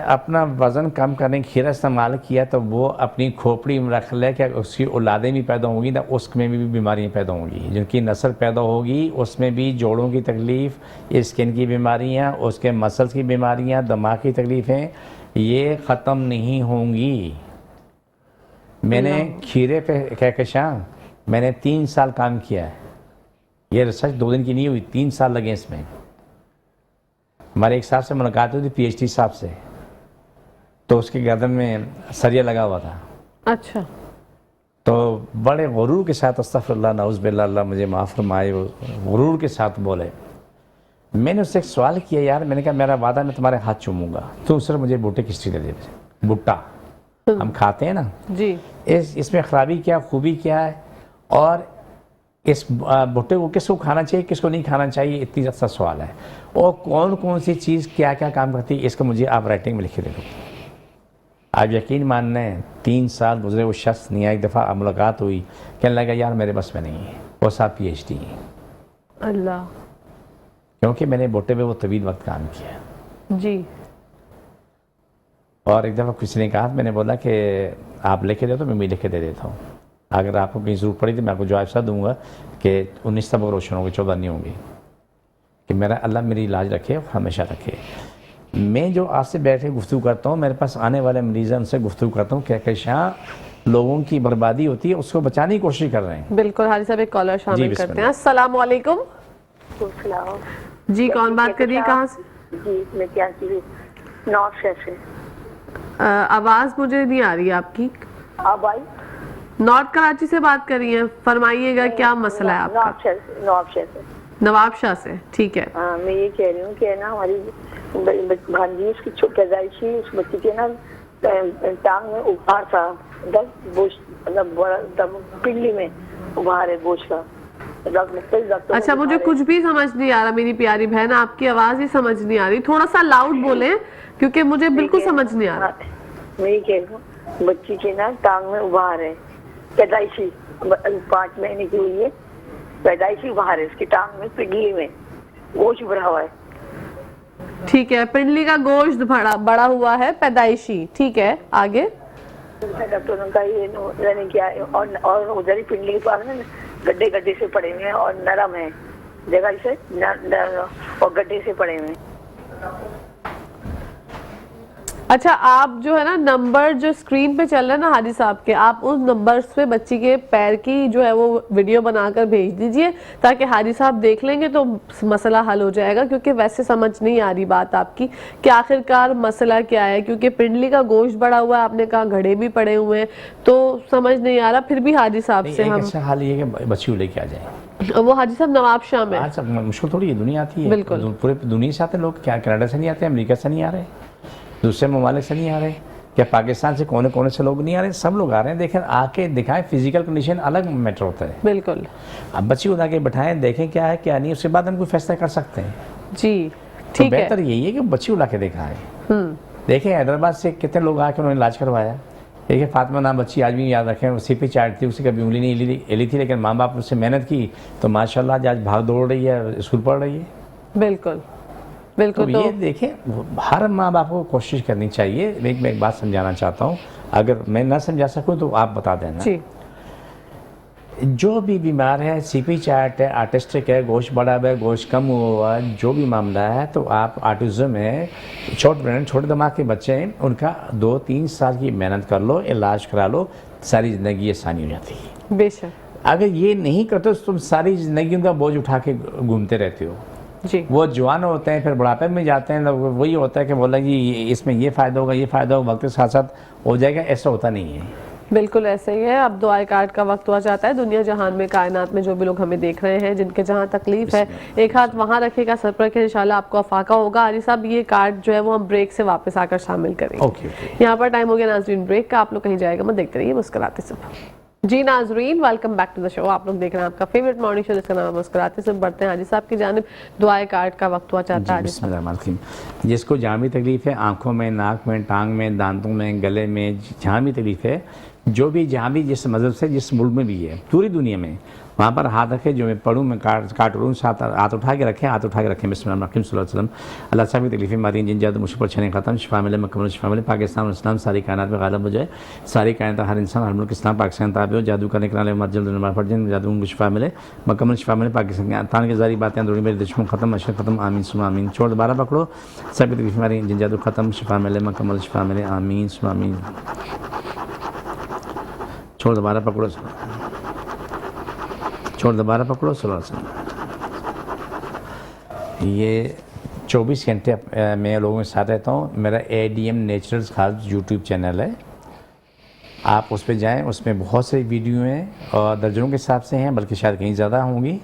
अपना वज़न कम करने की खीरा इस्तेमाल किया तो वो अपनी खोपड़ी में रख ले कि उसकी औलादें भी पैदा होंगी ना, उसमें भी बीमारियां पैदा होंगी, जिनकी नस्ल पैदा होगी उसमें भी जोड़ों की तकलीफ़, स्किन की बीमारियां, उसके मसल्स की बीमारियां, दिमाग की तकलीफ़ें, ये ख़त्म नहीं होंगी। मैंने खीरे पे कहकशां मैंने 3 साल काम किया है, ये रिसर्च 2 दिन की नहीं हुई, 3 साल लगे इसमें। हमारे एक साहब से मुलाकात हुई थी, PhD साहब से, तो उसके गर्दन में सरिया लगा हुआ था। अच्छा। तो बड़े गुरूर के साथ, अस्तगफिरुल्लाह नाउज़ुबिल्लाह, अल्लाह मुझे माफ़ फरमाए, गुरूर के साथ बोले। मैंने उससे एक सवाल किया, यार मैंने कहा मेरा वादा मैं तुम्हारे हाथ चूमूंगा, तो सिर्फ मुझे भुट्टे की हिस्ट्री दे दे। भुट्टा हम खाते हैं ना जी, इसमें खराबी क्या, खूबी क्या है, और इस भुट्टे को किसको खाना चाहिए किसको नहीं खाना चाहिए, इतनी सा सवाल है। और कौन कौन सी चीज़ क्या क्या काम करती है, इसको मुझे आप राइटिंग में लिख के दे दो। आप यकीन मानना है 3 साल गुजरे, वो शख्स नहीं आया, एक दफ़ा मुलाकात हुई, कहने लगा यार मेरे बस में नहीं है, वो साहब PhD हैं। अल्लाह। क्योंकि मैंने भुट्टे पे वो तवील वक्त काम किया जी। और एक दफ़ा किसी ने कहा, मैंने बोला कि आप लिख के दे तो मैं भी लिख के दे देता हूँ, अगर आपको कहीं ज़रूरत पड़ी तो मैं आपको जवाब सा दूंगा कि 19 तब रोशन होगी, 14 नहीं होंगी, कि मेरा अल्लाह मेरी इलाज रखे और हमेशा रखे। मैं जो आपसे बैठ के गुफ्तगू करता हूँ, मेरे पास आने वाले मरीज़ हैं उनसे गुफ्तगू करता हूँ, कहकशां लोगों की बर्बादी होती है, उसको बचाने की कोशिश कर रहे हैं। बिल्कुल हाजी साहब, एक कॉलर शामिल करते हैं। अस्सलाम वालेकुम। जी, कौन बात कर रही है, कहाँ से? जी मैं क्या नॉर्थ शहर से। आवाज़ मुझे नहीं आ रही है आपकी। अब आई? नॉर्थ कराची से बात कर रही हैं, फरमाइएगा क्या मसला है आपका? नॉर्थ शहर से। नवाब शाह से, ठीक है। हाँ, मैं ये कह रही हूँ कि ना हमारी भांजी, उसकी पैदाइशी उस बच्ची के ना टांग में उभार था, पिंडली में उभार है गोश्त का। अच्छा, मुझे कुछ भी समझ नहीं आ रहा मेरी प्यारी बहन, आपकी आवाज़ ही समझ नहीं आ रही, थोड़ा सा लाउड बोलें क्योंकि मुझे बिल्कुल समझ नहीं आ रहा। मैं ये कह रही हूँ बच्ची के ना टांग में उभार है, पैदाइशी 5 महीने की हुई है, पैदाइशी उभार है उसकी टांग में, पिंडली में गोश्त भरा हुआ है। ठीक है, पिंडली का गोश्त बड़ा हुआ है, पैदाइशी, ठीक है, आगे? डॉक्टरों का ये नहीं किया, और उधर ही पिंडली के पास में गड्ढे गड्ढे से पड़े हुए हैं और नरम है जगह से, और गड्ढे से पड़े हुए हैं। अच्छा, आप जो है ना नंबर जो स्क्रीन पे चल रहा है ना हाजी साहब के, आप उस नंबर्स पे बच्ची के पैर की जो है वो वीडियो बनाकर भेज दीजिए, ताकि हाजी साहब देख लेंगे तो मसला हल हो जाएगा। क्योंकि वैसे समझ नहीं आ रही बात आपकी कि आखिरकार मसला क्या है, क्योंकि पिंडली का गोश्त बड़ा हुआ है, आपने कहा घड़े भी पड़े हुए हैं, तो समझ नहीं आ रहा। फिर भी हाजी साहब से हम अच्छा हाल ये कि बच्ची लेके आ जाए, वो हाजी साहब नवाब शाह में। अच्छा, मुश्किल थोड़ी है, दुनिया आती है, बिल्कुल पूरे दुनिया से आते हैं लोग, क्या कनाडा से नहीं आते, अमेरिका से नहीं आ रहे, दूसरे ममालिक से नहीं आ रहे, क्या पाकिस्तान से कोने कोने से लोग नहीं आ रहे, सब लोग आ रहे हैं। देखें, आके दिखाएं, फिजिकल कंडीशन अलग मैटर होता है। बिल्कुल। अब बच्ची को आके बैठाएं, देखें क्या है क्या नहीं, उसके बाद हम कोई फैसला कर सकते हैं। जी तो ठीक है। बेहतर यही है कि बच्ची को ला के दिखाएं। देखें हैदराबाद से कितने लोग आके उन्होंने इलाज करवाया। देखिए फातिमा नाम बच्ची आज भी याद रखें, उसी पे चाट थी, उसे कभी उंगली नहीं हिली थी, लेकिन माँ बाप उससे मेहनत की तो माशाल्लाह आज भाग दौड़ रही है, स्कूल पढ़ रही है। बिल्कुल बिल्कुल। तो ये देखें, हर माँ बाप को कोशिश करनी चाहिए। मैं एक बात समझाना चाहता हूँ, अगर मैं ना समझा सकूँ तो आप बता देना जी। जो भी बीमार है, CP चार्ट है, आर्टिस्टिक है, गोश्त बड़ा है, गोश्त कम हुआ, जो भी मामला है, तो आप ऑटिज्म है, छोटे दिमाग के बच्चे हैं, उनका 2-3 साल की मेहनत कर लो, इलाज करा लो, सारी ज़िंदगी आसानी हो जाती है। बेशक। अगर ये नहीं करते तो तुम सारी ज़िंदगी उनका बोझ उठा के घूमते रहते हो। जी। वो जवान होते हैं, फिर बुढ़ापे में जाते हैं, वही होता है कि बोला कि इसमें ये फ़ायदा होगा, ये फ़ायदा होगा, वक्त के साथ साथ हो जाएगा, ऐसा होता नहीं है। بالکل ایسے ہی ہے. اب دعائے کارڈ کا وقت ہوا جاتا ہے. دنیا جہان میں کائنات میں جو بھی لوگ ہمیں دیکھ رہے ہیں جن کے جہاں تکلیف ہے ایک ہاتھ وہاں رکھے گا, سر پر رکھے, انشاءاللہ آپ کو افاقہ ہوگا. علی صاحب یہ کارڈ جو ہے وہ ہم بریک سے واپس آ کر شامل کریں گے. یہاں پر ٹائم ہو گیا ناظرین بریک کا. آپ لوگ کہیں جائے گا مت, دیکھتے رہیے مسکراتے صبح. جی ناظرین, ویلکم بیک ٹو دا شو. آپ لوگ دیکھ رہے ہیں آپ کا فیوریٹ مارننگ شو جس کا نام ہے مسکراتے صبح. بڑھتے ہیں حاجی صاحب کی جانب. دعائے کارڈ کا وقت ہوا چاہتا ہے. بسم اللہ الرحمن الرحیم. جس کو جہاں بھی تکلیف ہے, آنکھوں میں, ناک میں, ٹانگ میں, دانتوں میں, گلے میں, جہاں بھی تکلیف ہے, جو بھی جہاں بھی جس مذہب سے جس ملک میں بھی ہے, پوری دنیا میں, وہاں پر ہاتھ رکھے. جو میں پڑھوں میں کاٹ رہوں, ہاتھ اٹھا کے رکھیں, ہاتھ اٹھا کے رکھیں. بسم اللہ الرحمن الرحیم. صلی اللہ علیہ وسلم. اللہ صاحب کی تکلیفیں ماری جن جادو مشکل پریشانی ختم, شفا ملے, مکمل شفا ملے. پاکستان اور اسلام ساری کائنات میں غالب ہو جائے. ساری کائنات, ہر انسان, ہر ملک اسلام پاکستان تابع ہو. جادو کرنے کے والے مرجل نماز پڑھ جائیں, جادو کو شفا ملے, مکمل شفا ملے. پاکستان کی ظاہری باتیں اندرونی میری دشمن ختم, اشر ختم, آمین سما آمین. چھوڑ دوبارہ پکڑو. سب کی تکلیفیں ماری جن جادو ختم, شفا ملے, مکمل شفا ملے, آمین سما آمین. چھوڑ دوبارہ پکڑو, چھوڑ دوبارہ پکڑو. صلی اللہ علیہ وسلم. یہ 24 گھنٹے میں لوگوں کے ساتھ رہتا ہوں. میرا ADM نیچرلز خالص یوٹیوب چینل ہے, آپ اس پہ جائیں. اس میں بہت ساری ویڈیو ہیں اور درجنوں کے حساب سے ہیں, بلکہ شاید کہیں زیادہ ہوں گی.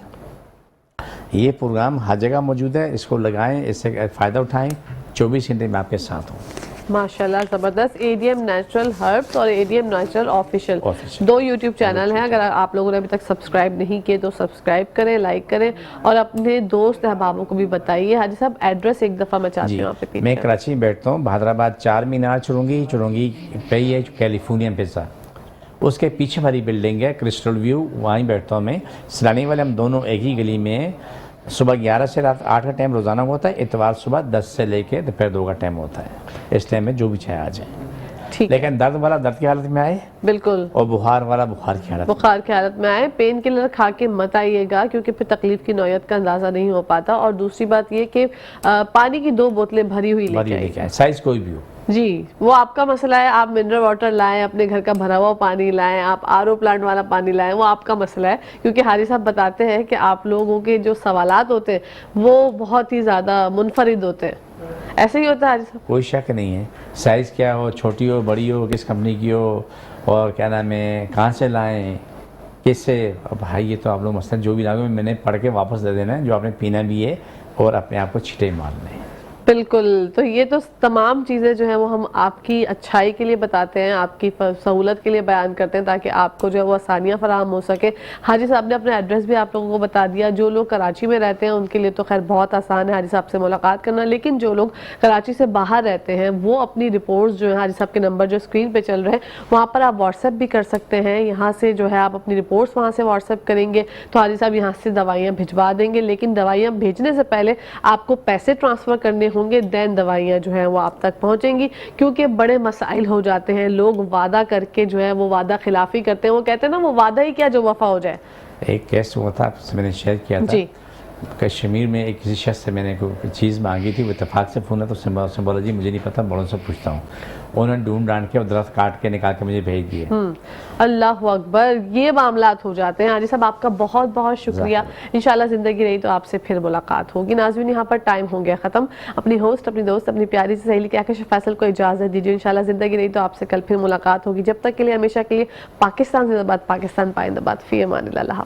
یہ پروگرام ہر جگہ موجود ہے, اس کو لگائیں, اس سے فائدہ اٹھائیں. 24 گھنٹے میں آپ کے ساتھ ہوں. ماشاءاللہ زبردست. ADM نیچرل ہربس اور ADM نیچرل آفیشیل, دو یوٹیوب چینل ہیں. اگر آپ لوگوں نے ابھی تک سبسکرائب نہیں کیے تو سبسکرائب کریں, لائک کریں اور اپنے دوست احبابوں کو بھی بتائیے. حاجی صاحب ایڈریس ایک دفعہ میں چاہتی ہوں آپ سے. میں کراچی میں بیٹھتا ہوں, بہادرآباد 4 مینار چرونگی پہ ہے کیلیفورنین پزا, اس کے پیچھے والی بلڈنگ ہے کرسٹل ویو, وہیں بیٹھتا ہوں میں. سیلانی والے ہم دونوں ایک ہی گلی میں ہیں. صبح 11 سے رات 8 کا ٹائم روزانہ ہوتا ہے. اتوار صبح 10 سے لے کے دوپہر 2 کا ٹائم ہوتا ہے. اس ٹائم میں جو بھی چاہے آ جائیں. لیکن درد والا درد کی حالت میں آئے, بالکل, اور بخار والا بخار کی حالت میں آئے. پین کلر کھا کے مت آئیے گا, کیونکہ پھر تکلیف کی نوعیت کا اندازہ نہیں ہو پاتا. اور دوسری بات یہ کہ پانی کی 2 بوتلیں بھری ہوئی لے کے آئیے, سائز کوئی بھی ہو. جی, وہ آپ کا مسئلہ ہے. آپ منرل واٹر لائیں, اپنے گھر کا بھرا ہوا پانی لائیں, آپ RO پلانٹ والا پانی لائیں, وہ آپ کا مسئلہ ہے. کیونکہ حاجی صاحب بتاتے ہیں کہ آپ لوگوں کے جو سوالات ہوتے ہیں وہ بہت ہی زیادہ منفرد ہوتے ہیں. ایسے ہی ہوتا ہے حاجی صاحب؟ کوئی شک نہیں ہے. سائز کیا ہو, چھوٹی ہو, بڑی ہو, کس کمپنی کی ہو, اور کیا نام ہے, کہاں سے لائیں, کس سے. بھائی یہ تو آپ لوگ مثلا جو بھی لاگو میں نے پڑھ کے واپس دے دینا ہے, جو آپ نے پینا بھی ہے, اور اپنے آپ کو چھٹے مارنے ہیں. بالکل. تو یہ تو تمام چیزیں جو ہیں وہ ہم آپ کی اچھائی کے لیے بتاتے ہیں, آپ کی سہولت کے لیے بیان کرتے ہیں, تاکہ آپ کو جو ہے وہ آسانیاں فراہم ہو سکے. حاجی صاحب نے اپنا ایڈریس بھی آپ لوگوں کو بتا دیا. جو لوگ کراچی میں رہتے ہیں ان کے لیے تو خیر بہت آسان ہے حاجی صاحب سے ملاقات کرنا, لیکن جو لوگ کراچی سے باہر رہتے ہیں وہ اپنی رپورٹس جو ہیں, حاجی صاحب کے نمبر جو اسکرین پہ چل رہے ہیں وہاں پر آپ واٹس ایپ بھی کر سکتے ہیں. یہاں سے جو ہے آپ اپنی رپورٹس وہاں سے واٹس ایپ کریں گے تو حاجی صاحب یہاں سے دوائیاں بھجوا دیں گے. لیکن دوائیاں بھیجنے سے پہلے آپ کو پیسے ٹرانسفر کرنے ہوں گے, دین دوائیاں جو ہیں وہ آپ تک پہنچیں گی. کیونکہ بڑے مسائل ہو جاتے ہیں, لوگ وعدہ کر کے جو ہے وہ وعدہ خلافی کرتے ہیں. وہ کہتے ہیں نا, وہ وعدہ ہی کیا جو وفا ہو جائے. ایک کیس ہوا تھا, آپ سے میں نے شیئر کیا تھا. کشمیر میں ایک کسی شخص سے میں نے کوئی چیز مانگی تھی, وہ اتفاق سے فون ہے, تو اس نے بولا جی مجھے نہیں پتا, بڑوں سے پوچھتا ہوں. انہوں نے ڈھونڈ کے اور درخت کاٹ کے نکال کے مجھے بھیج دیے. اللہ اکبر, یہ معاملات ہو جاتے ہیں. حاجی صاحب آپ کا بہت بہت شکریہ. انشاءاللہ زندگی رہی تو آپ سے پھر ملاقات ہوگی. ناظرین یہاں پر ٹائم ہو گیا ختم. اپنی ہوسٹ, اپنی دوست, اپنی پیاری سی سہیلی کہکشاف فیصل کو اجازت دیجیے. انشاءاللہ زندگی رہی تو آپ سے کل پھر ملاقات ہوگی. جب تک کے لیے, ہمیشہ کے لیے, پاکستان زندہ باد, پاکستان پائندہ باد. فی امان اللہ.